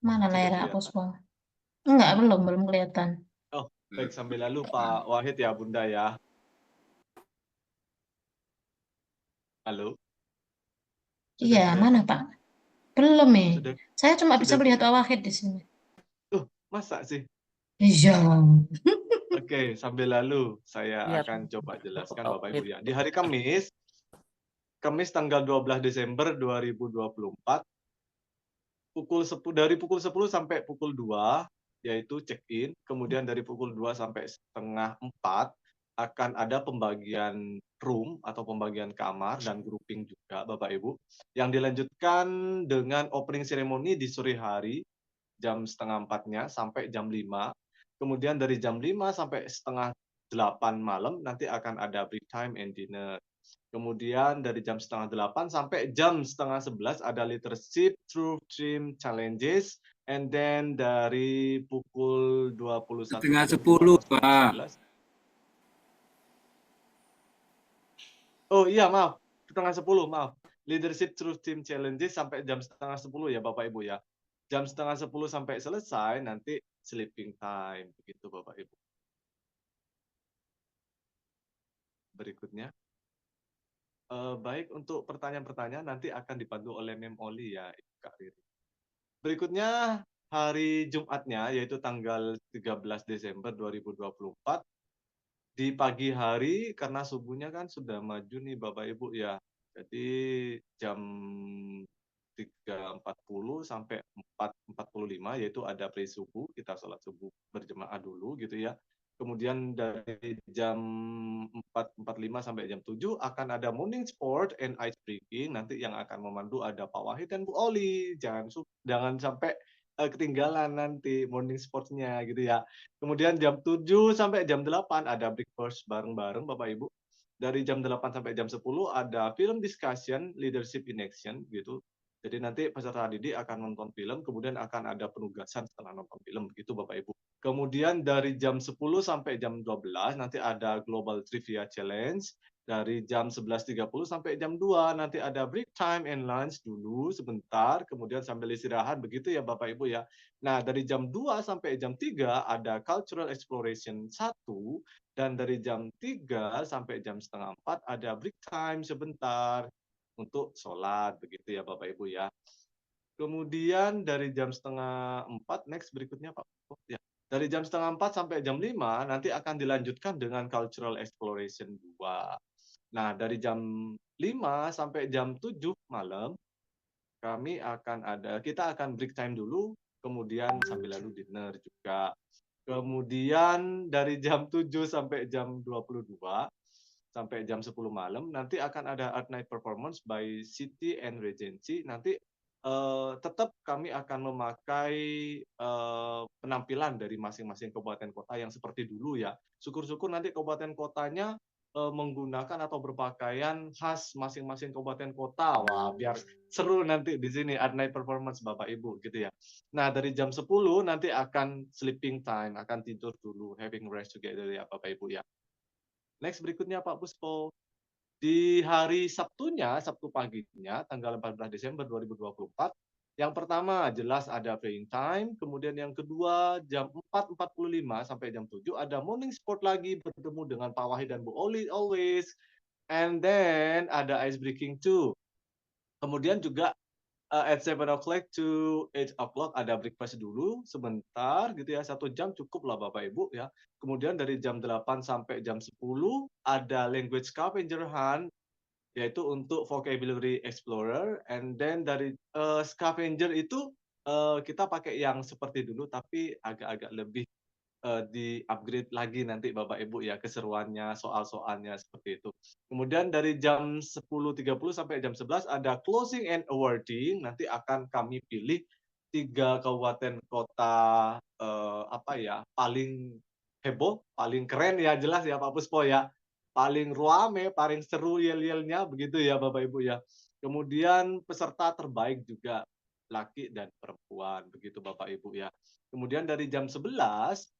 Mana Sudah layarnya kelihatan. Puspo? Enggak, belum kelihatan. Oh, baik, sambil lalu Pak Wahid ya Bunda ya. Halo. Sudah Iya, kelihatan? mana Pak? Belum nih. Sudah, Saya cuma bisa sudah melihat kelihatan. Wahid di sini. Masa sih? Iya. Oke, sambil lalu saya Iya. akan coba jelaskan Oh, Bapak Ibu ya. Di hari Kamis tanggal 12 Desember 2024, dari pukul 10 sampai pukul 2, yaitu check-in, kemudian dari pukul 2 sampai setengah 4, akan ada pembagian room atau pembagian kamar dan grouping juga Bapak Ibu, yang dilanjutkan dengan opening ceremony di sore hari, jam setengah 4-nya sampai jam 5. Kemudian dari jam 5 sampai setengah 8 malam nanti akan ada break time and dinner. Kemudian dari jam setengah 8 sampai jam setengah 11 ada leadership through team challenges. And then dari pukul 21.30 Setengah atau 10, Pak. 11. Oh iya, maaf. Setengah 10, maaf. Leadership Through Team Challenges sampai jam 9:30 ya Bapak Ibu ya. Jam 9:30 sampai selesai, nanti sleeping time. Begitu Bapak Ibu. Berikutnya. Baik, untuk pertanyaan-pertanyaan nanti akan dibantu oleh Mem Oli ya, Kak Riri. Berikutnya hari Jumatnya, yaitu tanggal 13 Desember 2024, di pagi hari, karena subuhnya kan sudah maju nih Bapak Ibu ya. Jadi jam 3.40 sampai 4.45, yaitu ada pre-subuh, kita sholat subuh berjemaah dulu gitu ya. Kemudian dari jam 4.45 sampai jam 7 akan ada morning sport and ice breaking. Nanti yang akan memandu ada Pak Wahid dan Bu Oli. Jangan sampai ketinggalan nanti morning sportsnya gitu ya. Kemudian jam 7 sampai jam 8 ada breakfast bareng-bareng Bapak Ibu. Dari jam 8 sampai jam 10 ada film discussion leadership in action gitu. Jadi nanti peserta didik akan nonton film, kemudian akan ada penugasan setelah nonton film begitu Bapak Ibu. Kemudian dari jam 10 sampai jam 12 nanti ada Global Trivia Challenge. Dari jam 11.30 sampai jam 2 nanti ada break time and lunch dulu sebentar, kemudian sambil istirahat begitu ya Bapak Ibu ya. Nah, dari jam 2 sampai jam 3 ada Cultural Exploration 1, dan dari jam 3 sampai jam setengah 4 ada break time sebentar untuk sholat begitu ya Bapak Ibu ya. Kemudian dari jam setengah 4 next berikutnya Pak. Ya. Dari jam setengah 4 sampai jam 5 nanti akan dilanjutkan dengan Cultural Exploration 2. Nah, dari jam 5 sampai jam 7 malam kita akan break time dulu, kemudian sambil lalu dinner juga. Kemudian dari jam 7 sampai jam 22 sampai jam 10 malam nanti akan ada Art Night Performance by City and Regency. Nanti tetap kami akan memakai penampilan dari masing-masing kabupaten kota yang seperti dulu ya. Syukur-syukur nanti kabupaten kotanya menggunakan atau berpakaian khas masing-masing kabupaten kota. Wah, biar seru nanti di sini Art Night Performance Bapak Ibu gitu ya. Nah, dari jam 10 nanti akan sleeping time, akan tidur dulu, having rest together ya Bapak Ibu ya. Next berikutnya Pak Puspo. Di hari Sabtunya, Sabtu paginya, tanggal 14 Desember 2024, yang pertama jelas ada playing time, kemudian yang kedua jam 4.45 sampai jam 7 ada morning sport lagi bertemu dengan Pak Wahid dan Bu Oli always. And then ada ice breaking too. Kemudian juga at 7 o'clock to 8 o'clock ada breakfast dulu sebentar gitu ya, 1 jam cukup lah Bapak Ibu ya. Kemudian dari jam 8 sampai jam 10 ada language scavenger hunt, yaitu untuk vocabulary explorer, and then dari scavenger itu kita pakai yang seperti dulu tapi agak-agak lebih di-upgrade lagi nanti Bapak Ibu ya keseruannya, soal-soalnya seperti itu. Kemudian dari jam 10.30 sampai jam 11 ada closing and awarding, nanti akan kami pilih 3 kabupaten kota paling heboh, paling keren ya jelas ya Pak Puspo ya. Paling ruame, paling seru yel-yelnya begitu ya Bapak Ibu ya. Kemudian peserta terbaik juga laki dan perempuan begitu Bapak Ibu ya. Kemudian dari jam 11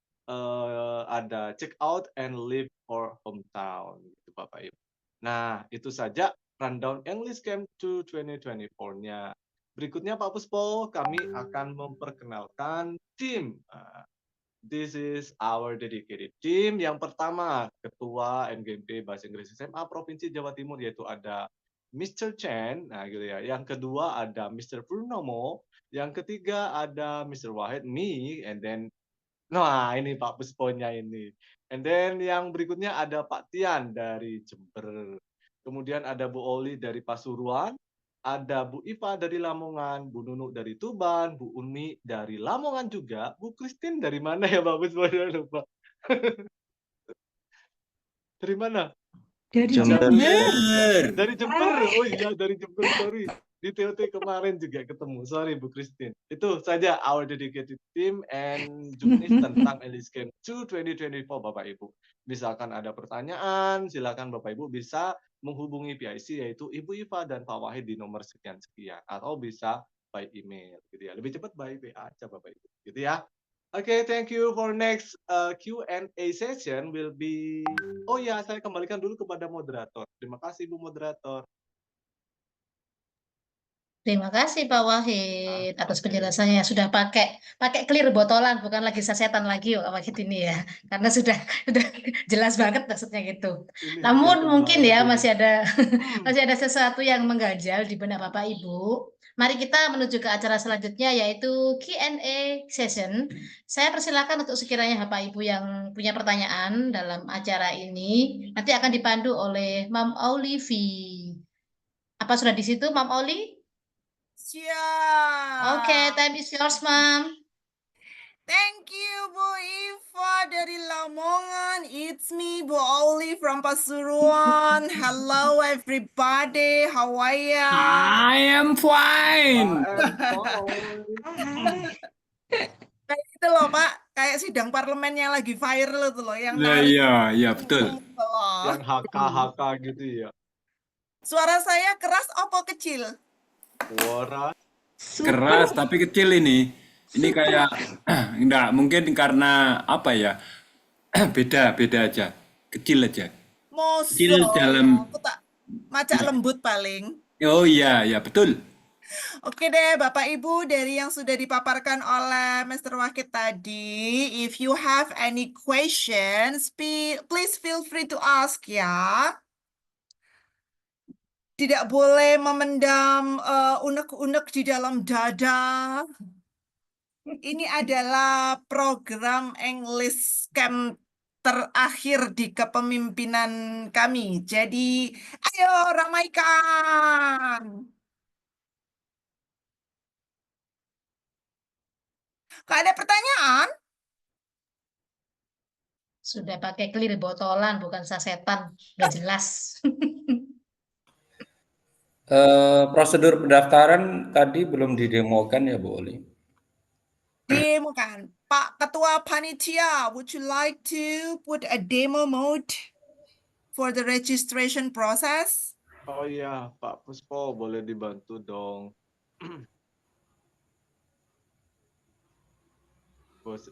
ada check out and leave for hometown gitu Bapak Ibu. Nah, itu saja rundown English Camp 2 2024-nya. Berikutnya Pak Puspo, kami akan memperkenalkan tim. This is our dedicated team. Yang pertama, Ketua MGMP Bahasa Inggris SMA Provinsi Jawa Timur, yaitu ada Mr. Chen. Nah, gitu ya. Yang kedua ada Mr. Purnomo. Yang ketiga ada Mr. Wahid, me, and then nah, ini Pak Pusponya ini. And then yang berikutnya ada Pak Tian dari Jember. Kemudian ada Bu Oli dari Pasuruan, ada Bu Iva dari Lamongan, Bu Nunu dari Tuban, Bu Uni dari Lamongan juga, Bu Christine dari mana ya Pak Pusponya lupa. Dari mana? Dari Jember. Dari Jember. Oh iya, dari Jember, sorry. Di TOT kemarin juga ketemu. Sorry Bu Christine. Itu saja our dedicated team and juknis tentang English Camp 2 2024 Bapak Ibu. Misalkan ada pertanyaan, silakan Bapak Ibu bisa menghubungi PIC yaitu Ibu Iva dan Pak Wahid di nomor sekian-sekian, atau bisa by email gitu ya. Lebih cepat by WA aja Bapak Ibu. Gitu ya. Okay, thank you. For next Q&A session will be... Oh ya, saya kembalikan dulu kepada moderator. Terima kasih Bu Moderator. Terima kasih Pak Wahid atas penjelasannya. Sudah pakai clear botolan, bukan lagi sasetan lagi Pak Wahid ini ya. Karena sudah jelas banget maksudnya gitu. Ini Namun hajatan mungkin banget ya ini. masih ada Hmm. masih ada sesuatu yang mengganjal di benak Bapak Ibu. Mari kita menuju ke acara selanjutnya yaitu Q&A session. Saya persilakan untuk sekiranya Bapak Ibu yang punya pertanyaan dalam acara ini nanti akan dipandu oleh Mam Auli V. Apa sudah di situ Mam Auli? Siap. Oke, time is yours, Mam. Thank you, Bu Iva dari Lamongan. It's me, Bu Oli from Pasuruan. Hello, everybody. How are ya? I am fine. Kayak itu loh, Pak. Kayak sidang parlemen yang lagi viral itu loh, yang Nah, narik iya, betul. gitu loh. Yang HK gitu ya. Suara saya keras apa kecil? Suara Keras tapi kecil ini. Ini kayak enggak mungkin karena apa ya? Beda aja. Kecil aja. Kecil Mosok, dalam aku tak macak lembut paling. Oh iya, betul. Oke deh, Bapak Ibu, dari yang sudah dipaparkan oleh Mr. Wahid tadi, if you have any questions, please feel free to ask ya. Tidak boleh memendam unek-unek di dalam dada. Ini adalah program English Camp terakhir di kepemimpinan kami. Jadi, ayo ramaikan. Kalau ada pertanyaan, Sudah pakai clear botolan, bukan sasetan. Udah jelas. Prosedur pendaftaran tadi belum didemokan ya Bu Oli? demokan. Pak Ketua Panitia, would you like to put a demo mode for the registration process? Oh iya, Pak Puspo boleh dibantu dong.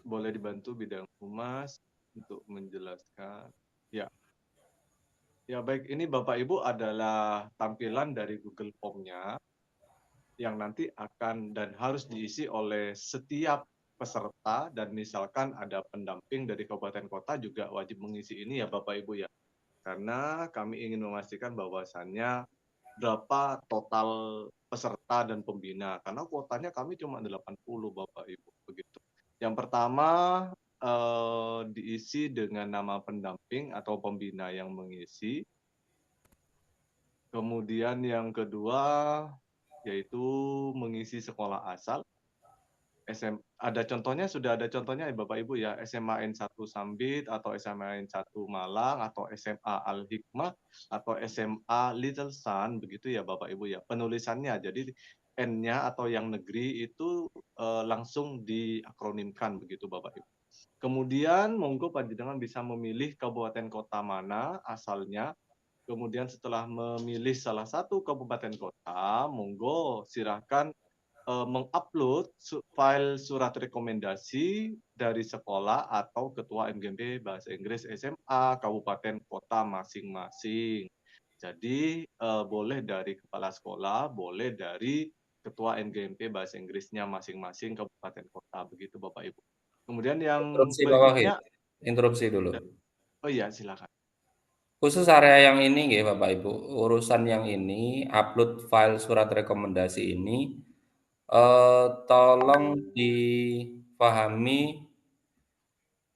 Boleh dibantu bidang humas untuk menjelaskan. Ya. Ya baik, ini Bapak Ibu adalah tampilan dari Google Form-nya yang nanti akan dan harus diisi oleh setiap peserta, dan misalkan ada pendamping dari kabupaten kota juga wajib mengisi ini ya Bapak Ibu ya. Karena kami ingin memastikan bahwasannya berapa total peserta dan pembina, karena kuotanya kami cuma 80 Bapak Ibu begitu. Yang pertama diisi dengan nama pendamping atau pembina yang mengisi. Kemudian yang kedua yaitu mengisi sekolah asal. Ada contohnya, sudah ada contohnya ya Bapak Ibu ya, SMA N1 Sambit atau SMA N1 Malang atau SMA Al-Hikmah atau SMA Little Sun, begitu ya Bapak Ibu ya. Penulisannya jadi N-nya atau yang negeri itu langsung diakronimkan begitu Bapak Ibu. Kemudian monggo panjenengan bisa memilih kabupaten kota mana asalnya. Kemudian setelah memilih salah satu kabupaten kota, monggo silahkan mengupload file surat rekomendasi dari sekolah atau ketua MGMP Bahasa Inggris SMA kabupaten kota masing-masing. Jadi boleh dari kepala sekolah, boleh dari ketua MGMP Bahasa Inggrisnya masing-masing kabupaten kota, begitu Bapak Ibu. Kemudian yang Interupsi Pak Wahid. berikutnya, Interupsi dulu. oh iya silakan. Khusus area yang ini ya Bapak Ibu, urusan yang ini, upload file surat rekomendasi ini, tolong dipahami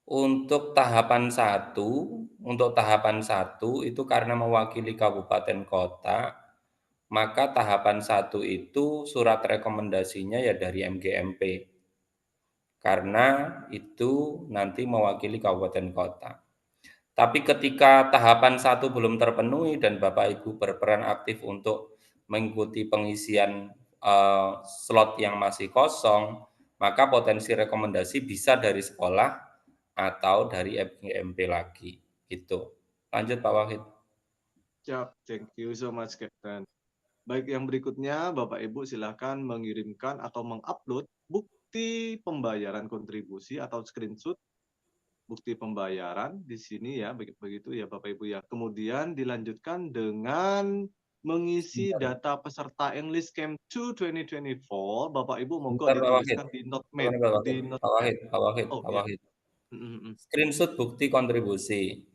untuk tahapan 1 itu karena mewakili kabupaten kota, maka tahapan 1 itu surat rekomendasinya ya dari MGMP. Karena itu nanti mewakili kabupaten kota. Tapi ketika tahapan 1 belum terpenuhi dan Bapak Ibu berperan aktif untuk mengikuti pengisian slot yang masih kosong, maka potensi rekomendasi bisa dari sekolah atau dari MGMP lagi. Gitu. Lanjut Pak Wahid. Siap, thank you so much Captain. Baik, yang berikutnya Bapak Ibu silakan mengirimkan atau mengupload bukti pembayaran kontribusi atau screenshot bukti pembayaran di sini ya, begitu ya Bapak Ibu ya. Kemudian dilanjutkan dengan mengisi data peserta English Camp 2 2024, Bapak Ibu monggo Bentar, Pak Wahid. dituliskan di notepad. Bentar, Pak Di Wahid. Pak notepad. Wahid, Pak Wahid, Oh, Pak ya. Wahid. Mm-mm. Screenshot bukti kontribusi.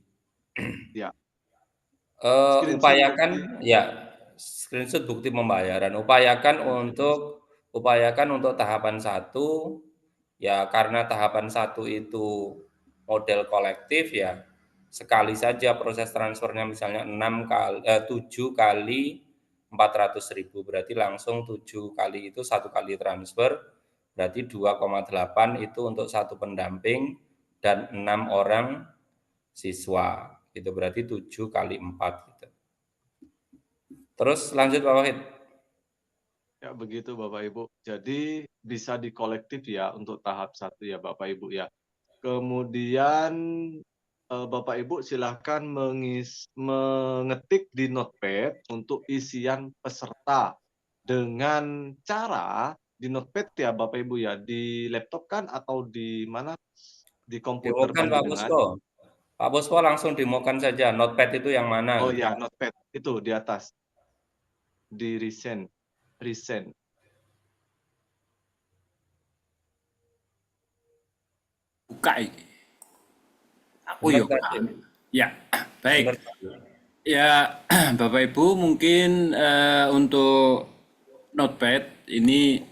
Ya. Eh, Screenshot upayakan bukti. ya screenshot bukti pembayaran. Upayakan untuk tahapan 1 ya, karena tahapan 1 itu model kolektif ya. Sekali saja proses transfernya misalnya 7 kali 400.000, berarti langsung 7 kali itu 1 kali transfer, berarti 2,8 itu untuk 1 pendamping dan 6 orang siswa. Itu berarti 7 kali 4 gitu. Terus lanjut Pak Wahid. Ya, begitu Bapak Ibu. Jadi bisa dikolektif ya untuk tahap 1 ya Bapak Ibu ya. Kemudian Bapak Ibu silahkan mengetik di notepad untuk isian peserta dengan cara di notepad ya Bapak Ibu ya, di laptop kan atau di mana, di komputer Demokan Pak panjenengan. Puspo. Pak Puspo langsung demokan saja. Notepad itu yang mana? Oh ya, notepad itu di atas, di resend. Buka ini. Aku Bener yuk. tadi. Ya, baik. Bener tadi. Ya, Bapak Ibu mungkin untuk notepad ini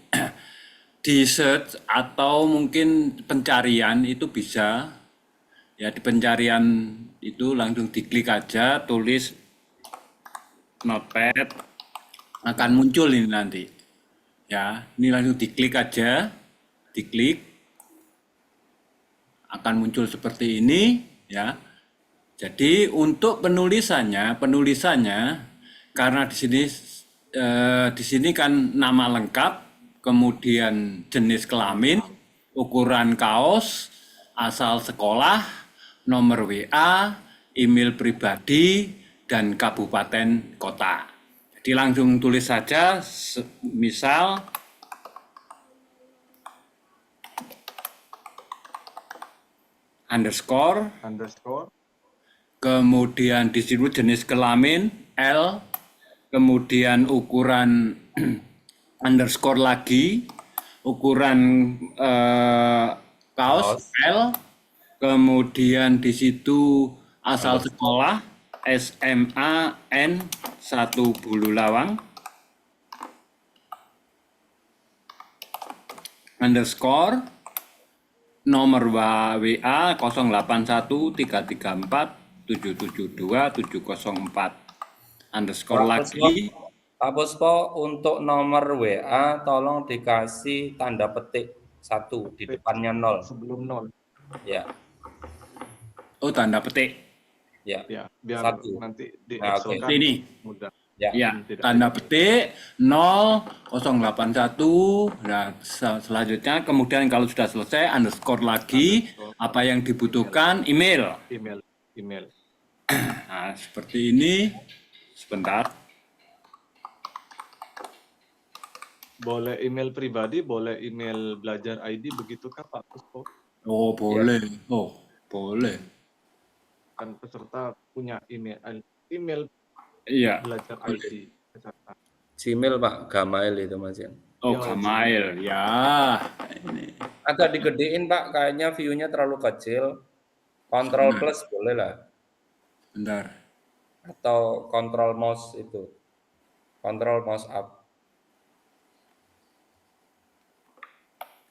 di search atau mungkin pencarian itu bisa ya, di pencarian itu langsung diklik aja, tulis notepad, akan muncul ini nanti ya. Ini langsung diklik aja, diklik akan muncul seperti ini ya. Jadi untuk penulisannya karena di sini kan nama lengkap, kemudian jenis kelamin, ukuran kaos, asal sekolah, nomor WA, email pribadi, dan kabupaten kota. Jadi langsung tulis saja, misal underscore, kemudian di situ jenis kelamin L, kemudian ukuran underscore lagi, ukuran kaos L, kemudian di situ asal sekolah SMA N 1 Bululawang, underscore nomor WA 081334772704 underscore lagi. Pak Puspo, untuk nomor WA tolong dikasih tanda petik 1 di depannya 0. Sebelum 0. Ya. Oh, tanda petik. Ya. Ya, biar 1. nanti Nah, oke. diekselkan Ini. mudah. Ya, Tidak tanda ada. petik 0081. Nah, selanjutnya kemudian kalau sudah selesai underscore lagi, apa yang dibutuhkan email. Email. Nah, seperti ini. Sebentar. Boleh email pribadi, boleh email belajar ID, begitukah Pak Puspo? Oh, boleh. Oh, boleh. Kan peserta punya email Iya. belajar ID peserta. Gmail Pak, Gmail itu Mas ya. Oh, Gmail. Ya, ini. Agak digedein Pak, kayaknya view-nya terlalu kecil. Control plus boleh lah. Bentar. Atau control mouse itu. Control mouse up.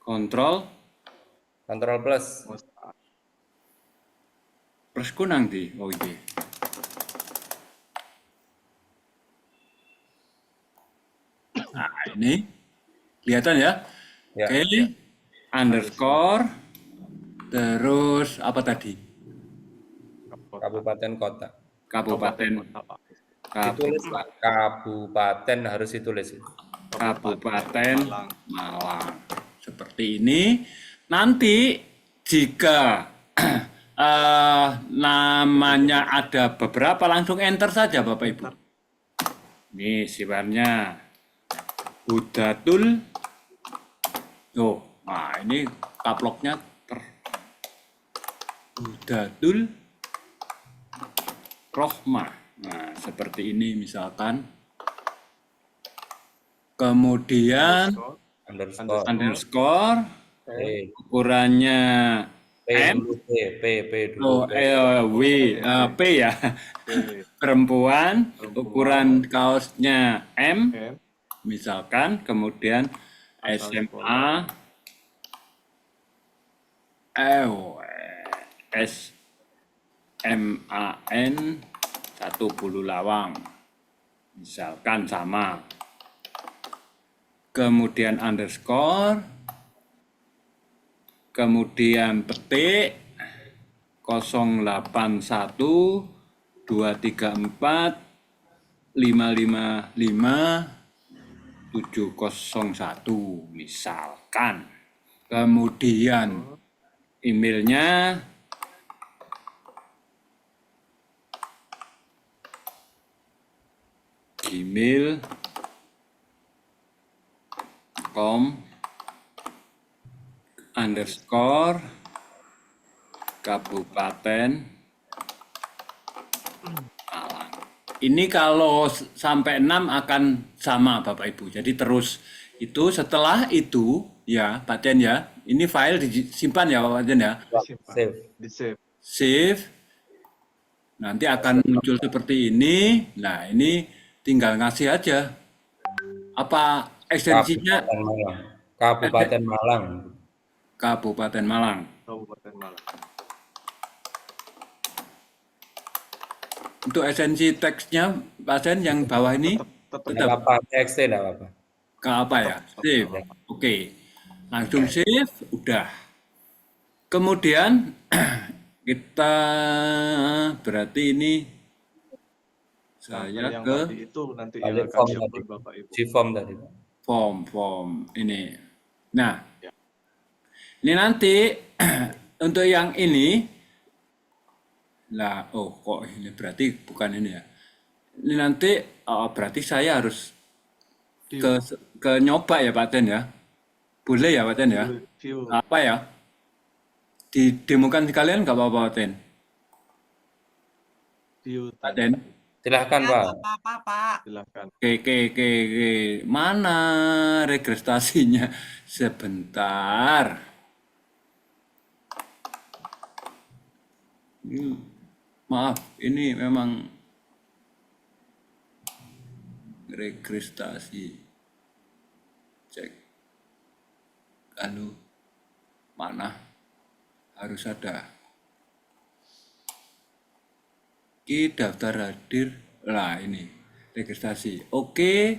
Kontrol plus. plusku nanti. Oh, iya. Nah, ini kelihatan ya? Ya, Oke. ya. Underscore terus apa tadi? Kabupaten kota. Kabupaten. Ditulis Pak, kabupaten harus ditulis. Kabupaten Malang. Seperti ini. Nanti jika namanya ada beberapa, langsung enter saja Bapak Ibu. Ini siwarnya Hudatul. Oh, nah ini kaploknya Hudatul Rohmah. Nah, seperti ini misalkan. kemudian underscore underscore, P ukurannya M, dulu P dulu P W, P ya, perempuan, ukuran kaosnya M, M, misalkan, kemudian asal SMA, SMAN 1 Bulu Lawang, misalkan sama. Kemudian underscore, kemudian petik 081 234 555 701 misalkan. Kemudian emailnya gmail.com underscore Kabupaten Malang. Ini kalau sampai 6 akan sama Bapak Ibu. Jadi terus itu setelah itu ya Pak Chen ya. Ini file disimpan ya Pak Chen ya. save di save. Save. Nanti akan muncul seperti ini. Nah, ini tinggal ngasih aja. Apa ekstensinya Kabupaten Malang. Kabupaten Malang. Kabupaten Malang. Untuk esensi teksnya Pak Chen yang bawah ini Tetap Tidak apa-apa, TXT tidak apa-apa. ke apa ya? Save. Oke. Langsung save, udah. Kemudian kita berarti ini saya yang ke tadi itu nanti Balik yang akan form diupload tadi. Bapak Ibu. G-form tadi. form ini. Nah, Ya. ini nanti untuk yang ini, lah, oh kok ini berarti bukan ini ya. Ini nanti berarti saya harus ke nyoba ya Pak Ten ya. Boleh ya Pak Ten ya. View Apa ya? Didemokan sekalian nggak apa-apa Pak Ten. Pak Ten. Silahkan Ya, Pak. nggak apa-apa, Pak. silakan. Oke. Mana registrasinya? Sebentar. Maaf, ini memang registrasi. Cek. Lalu mana? Harus ada. Ki daftar hadir. Lah ini registrasi. Oke.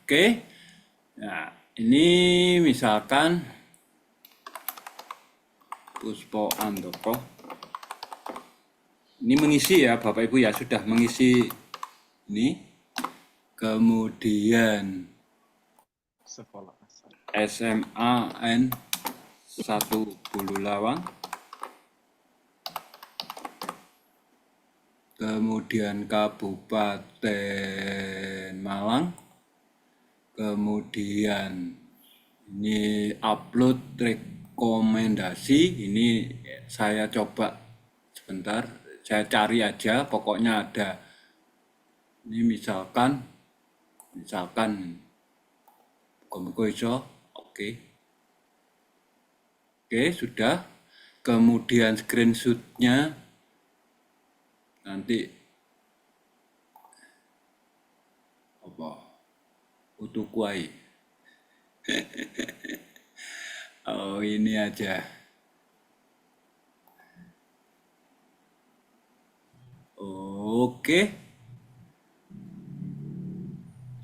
Oke. Nah, ini misalkan Puspo Andoko. Ini mengisi ya Bapak Ibu ya, sudah mengisi ini. Kemudian Sekolah asal. SMAN 1 Bulu Lawang. Kemudian Kabupaten Malang. Kemudian ini upload rekomendasi. Ini saya coba sebentar, saya cari aja, pokoknya ada. Ini misalkan Komiko iso, oke, sudah. Kemudian screenshotnya nanti apa? Utukuai. Oh ini aja. Oke.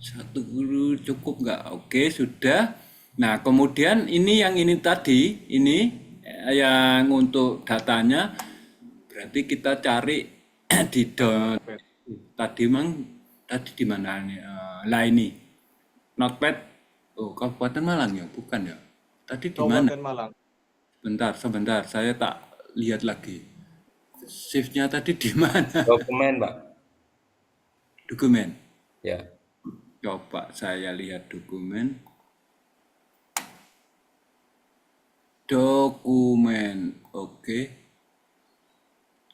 Satu guru cukup nggak? Oke, sudah. Nah, kemudian ini yang ini tadi, ini yang untuk datanya, berarti kita cari di tadi di mana nih? Lah ini, Notepad. Oh, Kabupaten Malang ya, bukan ya? Tadi di mana? Kabupaten Malang. Sebentar, saya tak lihat lagi. Shift-nya tadi di mana? Dokumen Pak. Dokumen. Ya. Coba saya lihat dokumen. Oke.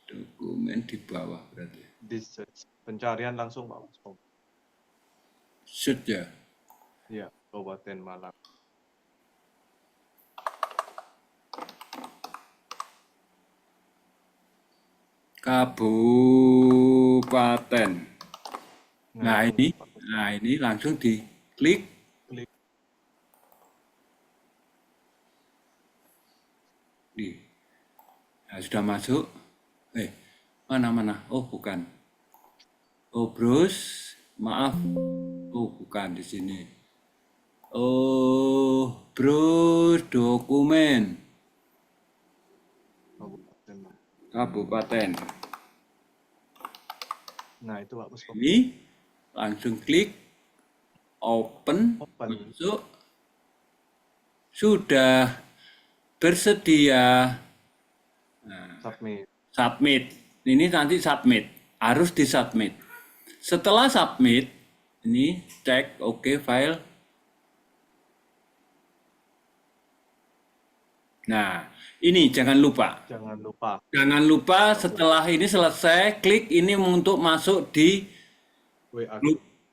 Dokumen di bawah berarti. Di search Pencarian langsung Pak Mas. Shoot ya. Ya, Kabupaten Malang. Kabupaten. Nah, itu, ini, Pak. nah ini langsung diklik. Klik. Nih. Nah, sudah masuk. Mana? Oh, bukan. Oh, bros. Maaf. Oh, bukan di sini. Oh, bros, dokumen. Kabupaten Malang. Kabupaten. Nah, itu Pak Mas. Ini langsung klik. Open. Masuk. Sudah bersedia. Nah, submit. Ini nanti submit. Harus disubmit. Setelah submit, ini cek oke file. Nah, ini jangan lupa. Jangan lupa setelah ini selesai, klik ini untuk masuk di WA.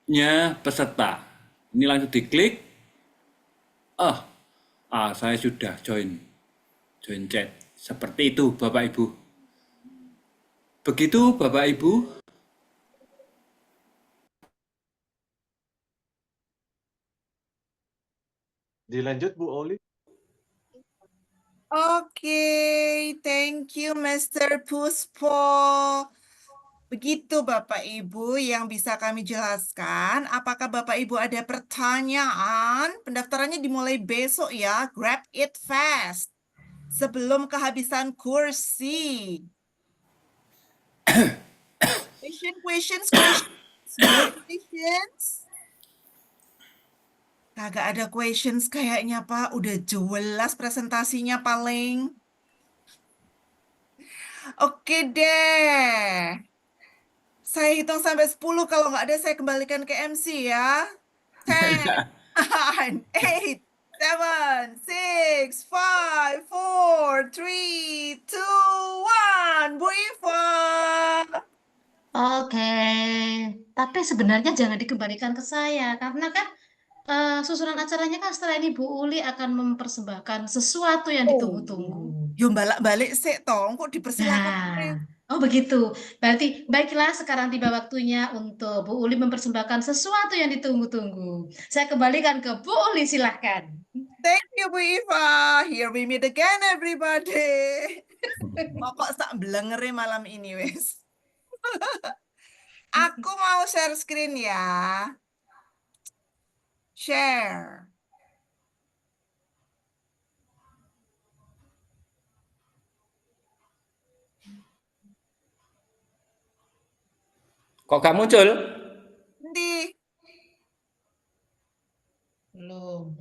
grupnya peserta. Ini langsung diklik. Saya sudah join chat. Seperti itu, Bapak Ibu. Begitu, Bapak Ibu. Dilanjut Bu Oli. Oke, thank you Mr. Puspo. Begitu Bapak Ibu yang bisa kami jelaskan. Apakah Bapak Ibu ada pertanyaan? Pendaftarannya dimulai besok ya. Grab it fast. Sebelum kehabisan kursi. Questions. More questions? Kagak ada questions kayaknya Pak. Udah jelas presentasinya paling. Oke deh. Saya hitung sampai 10. Kalau nggak ada saya kembalikan ke MC ya. 10, 9, 8, 7, 6, 5, 4, 3, 2, 1. Bu Iva. Oke, tapi sebenarnya jangan dikembalikan ke saya karena kan susunan acaranya kan setelah ini Bu Uli akan mempersembahkan sesuatu yang ditunggu-tunggu. Yo balik sih tong, kok dipersilakan. Oh begitu. Berarti baiklah sekarang tiba waktunya untuk Bu Uli mempersembahkan sesuatu yang ditunggu-tunggu. Saya kembalikan ke Bu Uli, silahkan. Thank you Bu Iva. Here we meet again everybody. Kok sak blengere malam ini wes. Aku mau share screen ya. Share. Kok gak muncul? Nanti. Belum.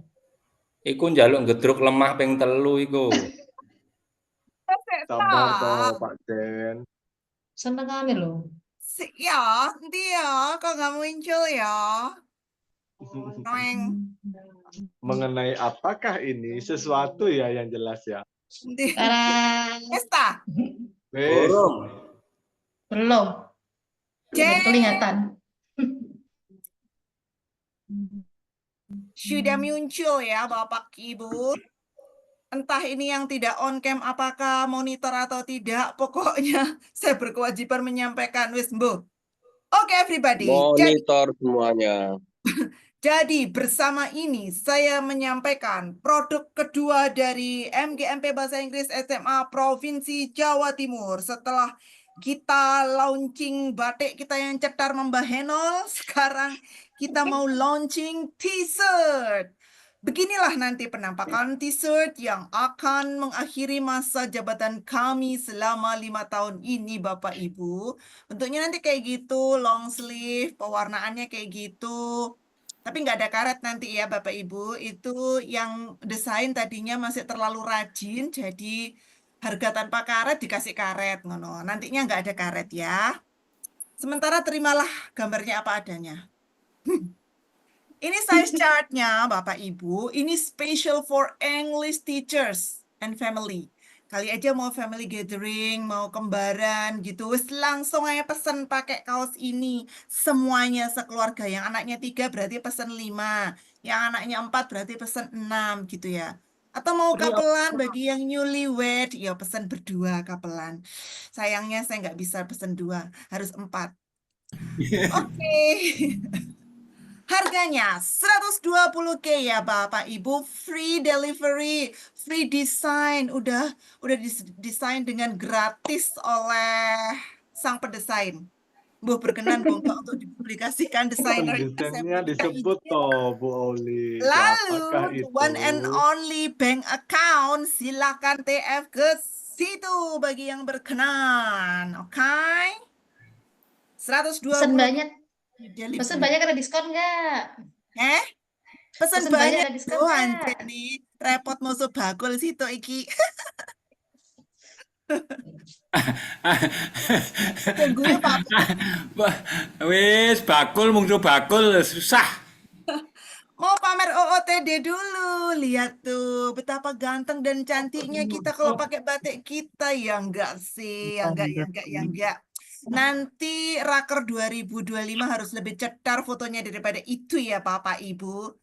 Iku njaluk ngedruk lemah ping 3 iku. Sabar toh Pak Den. Seneng kali loh. Ya, nanti ya, kok nggak muncul ya. Mengenai apakah ini sesuatu ya yang jelas ya? Esta. Belum kelihatan. Sudah muncul ya Bapak Ibu. Entah ini yang tidak on cam apakah monitor atau tidak, pokoknya saya berkewajiban menyampaikan wis mbuh. Oke everybody. Monitor semuanya. Jadi bersama ini saya menyampaikan produk kedua dari MGMP Bahasa Inggris SMA Provinsi Jawa Timur. Setelah kita launching batik kita yang cetar membahenol, sekarang kita mau launching t-shirt. Beginilah nanti penampakan t-shirt yang akan mengakhiri masa jabatan kami selama 5 tahun ini Bapak Ibu. Bentuknya nanti kayak gitu, long sleeve, pewarnaannya kayak gitu. Tapi nggak ada karet nanti ya Bapak Ibu. Itu yang desain tadinya masih terlalu rajin, jadi harga tanpa karet dikasih karet. Ngono. Nantinya nggak ada karet ya. Sementara terimalah gambarnya apa adanya. Ini size chartnya Bapak Ibu. Ini special for English teachers and family. Kali aja mau family gathering, mau kembaran gitu, wis langsung aja pesen pakai kaos ini. Semuanya sekeluarga. Yang anaknya 3 berarti pesen 5. Yang anaknya 4 berarti pesen 6 gitu ya. Atau mau kapelan bagi yang newlywed, ya pesen berdua kapelan. Sayangnya saya nggak bisa pesen 2, harus 4. Oke. Harganya 120K ya Bapak Ibu, free delivery, free design, udah desain dengan gratis oleh sang pendesain. Bu berkenan Bu Mbak untuk dipublikasikan desainernya, saya Desainnya minta disebut izin. toh Bu Oli. Siapakah Lalu itu? one and only bank account, silakan TF ke situ bagi yang berkenan, oke? 120 Pesan banyak, delivery. pesan banyak ada diskon nggak? Pesan Pesan banyak banyak ada diskon tuh nggak? anjir nih. Repot musuh bakul situ iki. Tunggu ya Pak. Wis bakul muncul bakul susah. Mau pamer OOTD dulu. Lihat tuh betapa ganteng dan cantiknya kita kalau pakai batik kita. Ya enggak sih, ya enggak, ya enggak, ya enggak. Nanti Raker 2025 harus lebih cetar fotonya daripada itu ya Bapak Ibu.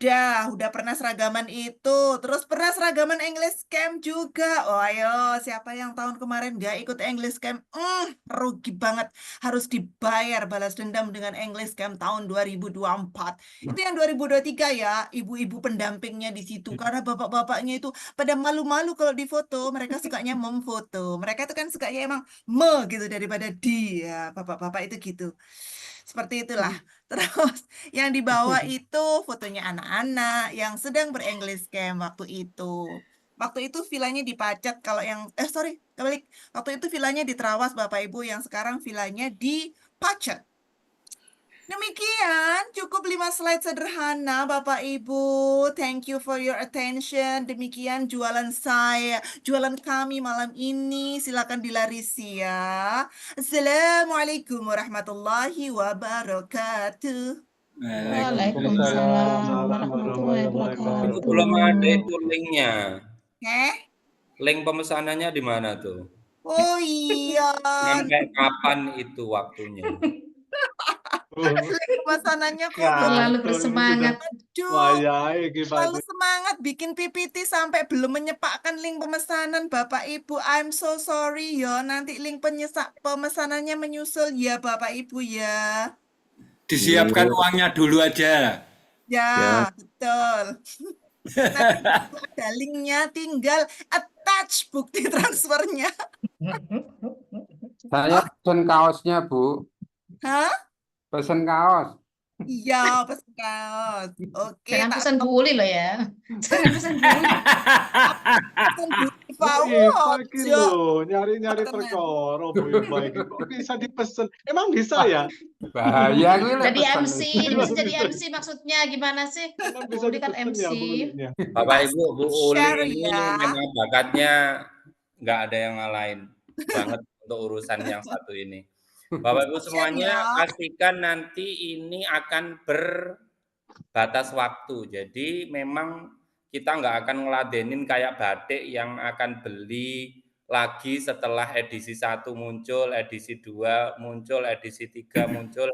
Udah pernah seragaman itu, terus pernah seragaman English Camp juga. Oh ayo, siapa yang tahun kemarin nggak ikut English Camp? Rugi banget, harus dibayar balas dendam dengan English Camp tahun 2024. Itu yang 2023 ya, ibu-ibu pendampingnya di situ. Karena bapak-bapaknya itu pada malu-malu kalau difoto, mereka sukanya memfoto. Mereka itu kan sukanya emang gitu daripada dia. Bapak-bapak itu gitu. Seperti itulah. Terus yang di bawah itu fotonya anak-anak yang sedang ber-English Camp waktu itu. Waktu itu villanya di Pacet, kalau yang sorry, kebalik. Waktu itu villanya di Trawas Bapak Ibu, yang sekarang villanya di Pacet. Demikian, cukup 5 slide sederhana Bapak Ibu. Thank you for your attention. Demikian jualan saya, jualan kami malam ini. Silakan dilarisi ya. Assalamualaikum warahmatullahi wabarakatuh. Waalaikumsalam warahmatullahi Itu wabarakatuh. belum ada itu linknya. Eh? Link pemesanannya di mana tuh? Oh iya. Sampai kapan itu waktunya? Pemesanannya kok Terlalu Kantor bersemangat. Aduh, Wayai terlalu gimana? semangat bikin PPT sampai belum menyepakkan link pemesanan Bapak Ibu. I'm so sorry ya. Nanti link pemesanannya menyusul ya Bapak Ibu ya. Disiapkan uangnya dulu aja. Ya, betul. Nanti ada linknya, tinggal attach bukti transfernya. Saya pesen kaosnya, Bu. Hah? Pesen kaos. Iya, pesan kaos. Oke, Jangan tak pesan Bu Uli loh ya. Jangan pesan Bu Uli. pesan Bu Iva. Bu Iva iki Ojo. lho, nyari-nyari Tenan. perkara Bu Iva iki. Kok bisa dipesen? Emang bisa ya? Bahaya gue Jadi pesen. MC, bisa jadi MC maksudnya gimana sih? Emang Bu bisa Uli kan dipesen MC. ya Bu Ulinya? Bapak Ibu, Bu Uli Share ini ya. memang bakatnya nggak ada yang ngalahin banget untuk urusan yang satu ini. Bapak Ibu semuanya ya. pastikan nanti ini akan berbatas waktu. Jadi memang kita nggak akan ngeladenin kayak batik yang akan beli lagi setelah edisi 1 muncul, edisi 2 muncul, edisi 3 muncul.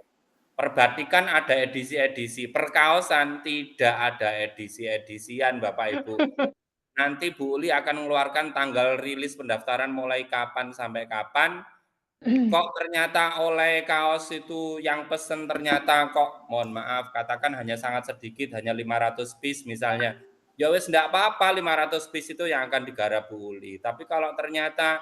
Perbatikan ada edisi-edisi, perkaosan tidak ada edisi-edisian Bapak Ibu. Nanti Bu Uli akan mengeluarkan tanggal rilis pendaftaran mulai kapan sampai kapan. Kok ternyata oleh kaos itu yang pesen ternyata kok mohon maaf katakan hanya sangat sedikit, hanya 500 piece misalnya. Ya wes enggak apa-apa 500 piece itu yang akan digarap Bu Uli. Tapi kalau ternyata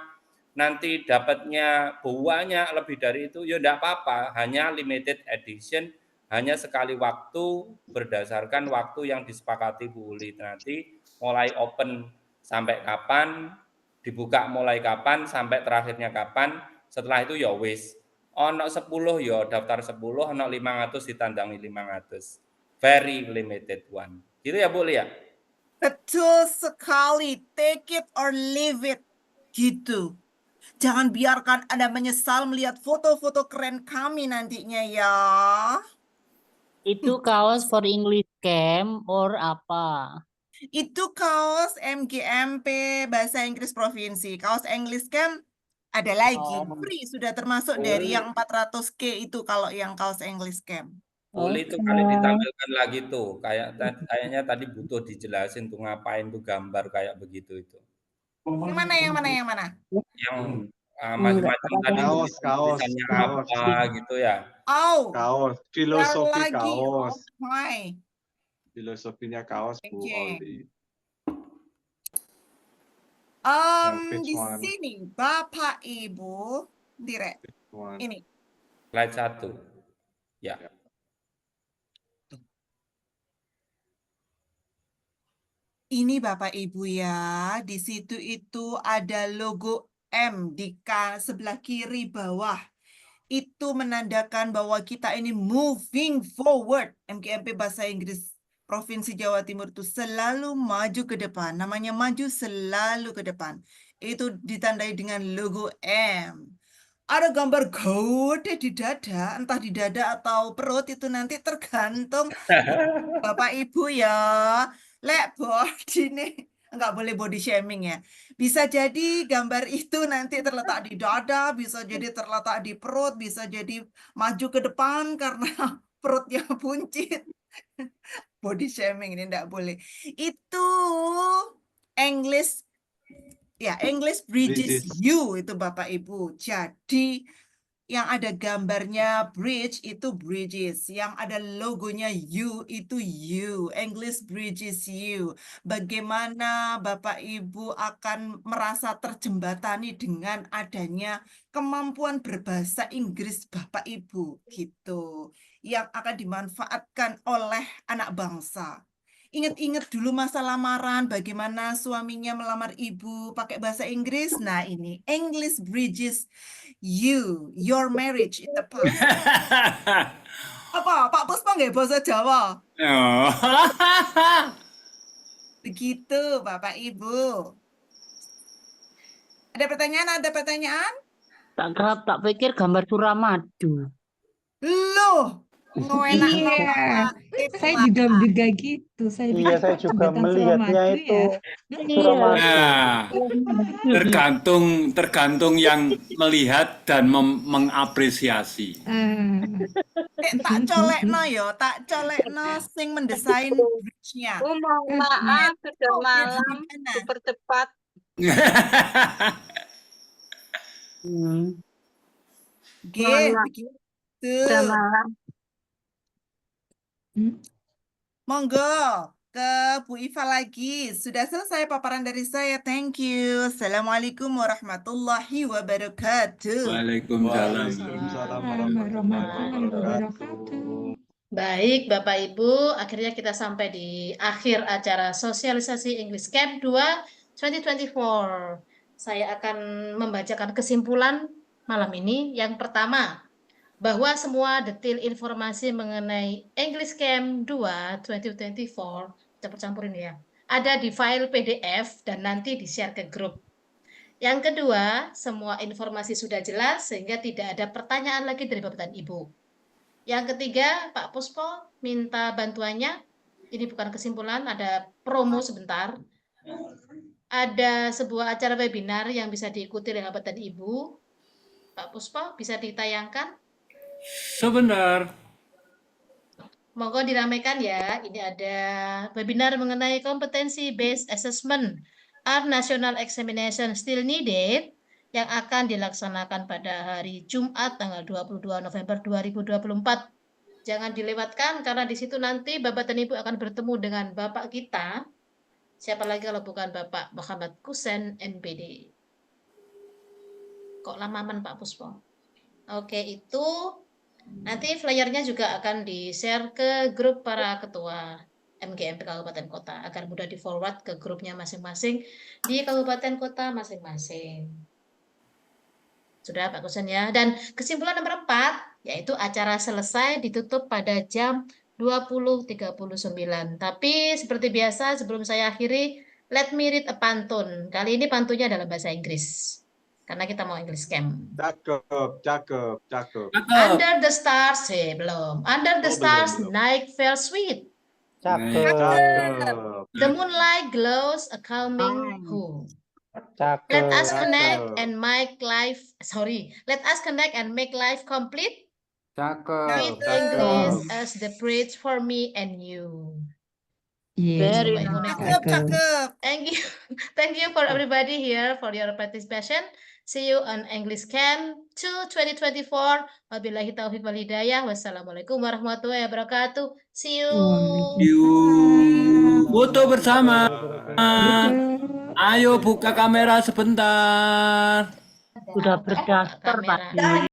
nanti dapatnya banyak lebih dari itu ya enggak apa-apa, hanya limited edition, hanya sekali waktu berdasarkan waktu yang disepakati Bu Uli. Nanti mulai open sampai kapan, dibuka mulai kapan sampai terakhirnya kapan. Setelah itu ya wis ono 10 ya daftar 10, ono 500 ditandangi 500. Very limited one. Gitu ya Bu Lia? Betul sekali. Take it or leave it. Gitu. Jangan biarkan Anda menyesal melihat foto-foto keren kami nantinya ya. Itu kaos for English Camp or apa? Itu kaos MGMP Bahasa Inggris Provinsi. Kaos English Camp ada lagi. Free sudah termasuk dari yang 400K itu kalau yang kaos English Camp. Boleh itu kali ditampilkan lagi tuh. Kayaknya tadi butuh dijelasin tuh ngapain tuh gambar kayak begitu itu. Yang mana, yang mana, yang mana? Yang macam-macam tadi Kaos, kaos, tulisannya kaos. apa gitu ya. Oh, Kaos, share filosofi lagi. kaos. Okay. Filosofinya kaos, Bu Oke. Oli. Yang Di page one. sini Bapak Ibu, direct. One. Ini. Slide 1. Ya. Ini Bapak Ibu ya, di situ itu ada logo M di sebelah kiri bawah. Itu menandakan bahwa kita ini moving forward. MGMP Bahasa Inggris Provinsi Jawa Timur itu selalu maju ke depan. Namanya maju selalu ke depan. Itu ditandai dengan logo M. Ada gambar gede di dada, entah di dada atau perut itu nanti tergantung Bapak Ibu ya. Lek body nih, nggak boleh body shaming ya. Bisa jadi gambar itu nanti terletak di dada, bisa jadi terletak di perut, bisa jadi maju ke depan karena perutnya buncit. Body shaming ini nggak boleh. Itu English, ya English Bridges Bridges. You itu Bapak Ibu. Jadi yang ada gambarnya bridge itu bridges, yang ada logonya you itu you, English Bridges You. Bagaimana Bapak Ibu akan merasa terjembatani dengan adanya kemampuan berbahasa Inggris Bapak Ibu gitu, yang akan dimanfaatkan oleh anak bangsa. Ingat-ingat dulu masa lamaran, bagaimana suaminya melamar ibu pakai bahasa Inggris. Nah ini English Bridges You, your marriage in the past. Apa, Pak Puspa nggak bahasa Jawa? Oh. Begitu, Bapak Ibu. Ada pertanyaan? Ada pertanyaan? Tak pikir gambar Suramadu. Loh, enak Iya, banget. saya juga gitu. Saya Iya, pikir saya kok juga jembatan melihatnya Suramadu itu ya. Suramadu. Nah, tergantung yang melihat dan mengapresiasi. Tak colekno yo, tak colekno sing mendesain bridge-nya. Mohon maaf, sudah malam, dipercepat. Begitu. Sudah malam. Monggo ke Bu Iva lagi. Sudah selesai paparan dari saya. Thank you. Assalamualaikum warahmatullahi wabarakatuh. Waalaikumsalam. Waalaikumsalam Warahmatullahi wabarakatuh. Baik, Bapak Ibu, akhirnya kita sampai di akhir acara sosialisasi English Camp 2 2024. Saya akan membacakan kesimpulan malam ini. Yang pertama, bahwa semua detail informasi mengenai English Camp 2 2024, campur-campurin ya, ada di file PDF dan nanti di-share ke grup. Yang kedua, semua informasi sudah jelas sehingga tidak ada pertanyaan lagi dari Bapak dan Ibu. Yang ketiga, Pak Puspo minta bantuannya. Ini bukan kesimpulan, ada promo sebentar. Ada sebuah acara webinar yang bisa diikuti oleh Bapak dan Ibu. Pak Puspo, bisa ditayangkan? Sebentar. Monggo diramaikan ya. Ini ada webinar mengenai kompetensi based assessment. Are national examination still needed? Yang akan dilaksanakan pada hari Jumat tanggal 22 November 2024. Jangan dilewatkan karena di situ nanti Bapak dan Ibu akan bertemu dengan Bapak kita. Siapa lagi kalau bukan Bapak Muhammad Kusen, MPD. Kok lamaman Pak Puspo? Oke, itu nanti flyernya juga akan di-share ke grup para ketua MGMP Kabupaten Kota agar mudah di-forward ke grupnya masing-masing di Kabupaten Kota masing-masing. Sudah Pak Kusen ya. Dan kesimpulan nomor 4, yaitu acara selesai ditutup pada jam 20.39. Tapi seperti biasa sebelum saya akhiri, let me read a pantun. Kali ini pantunnya dalam bahasa Inggris. Karena kita mau English Camp. Cakep. Under the stars, belum. Under the Oh, stars, belum. night fell sweet. Cakep. Cakep. The moonlight glows a calming hue. Let us connect and make life, let us connect and make life complete with English as the bridge for me and you. Iya, Very Bapak Ibu nice. Cakep, cakep. Thank you. Thank you for everybody here for your participation. See you on English Camp 2 2024. Wabillahi taufiq wal hidayah. Wassalamualaikum warahmatullahi wabarakatuh. See you. Yuk, foto bersama. Betul. Ayo buka kamera sebentar. Sudah berdaftar, Pak. Kamera.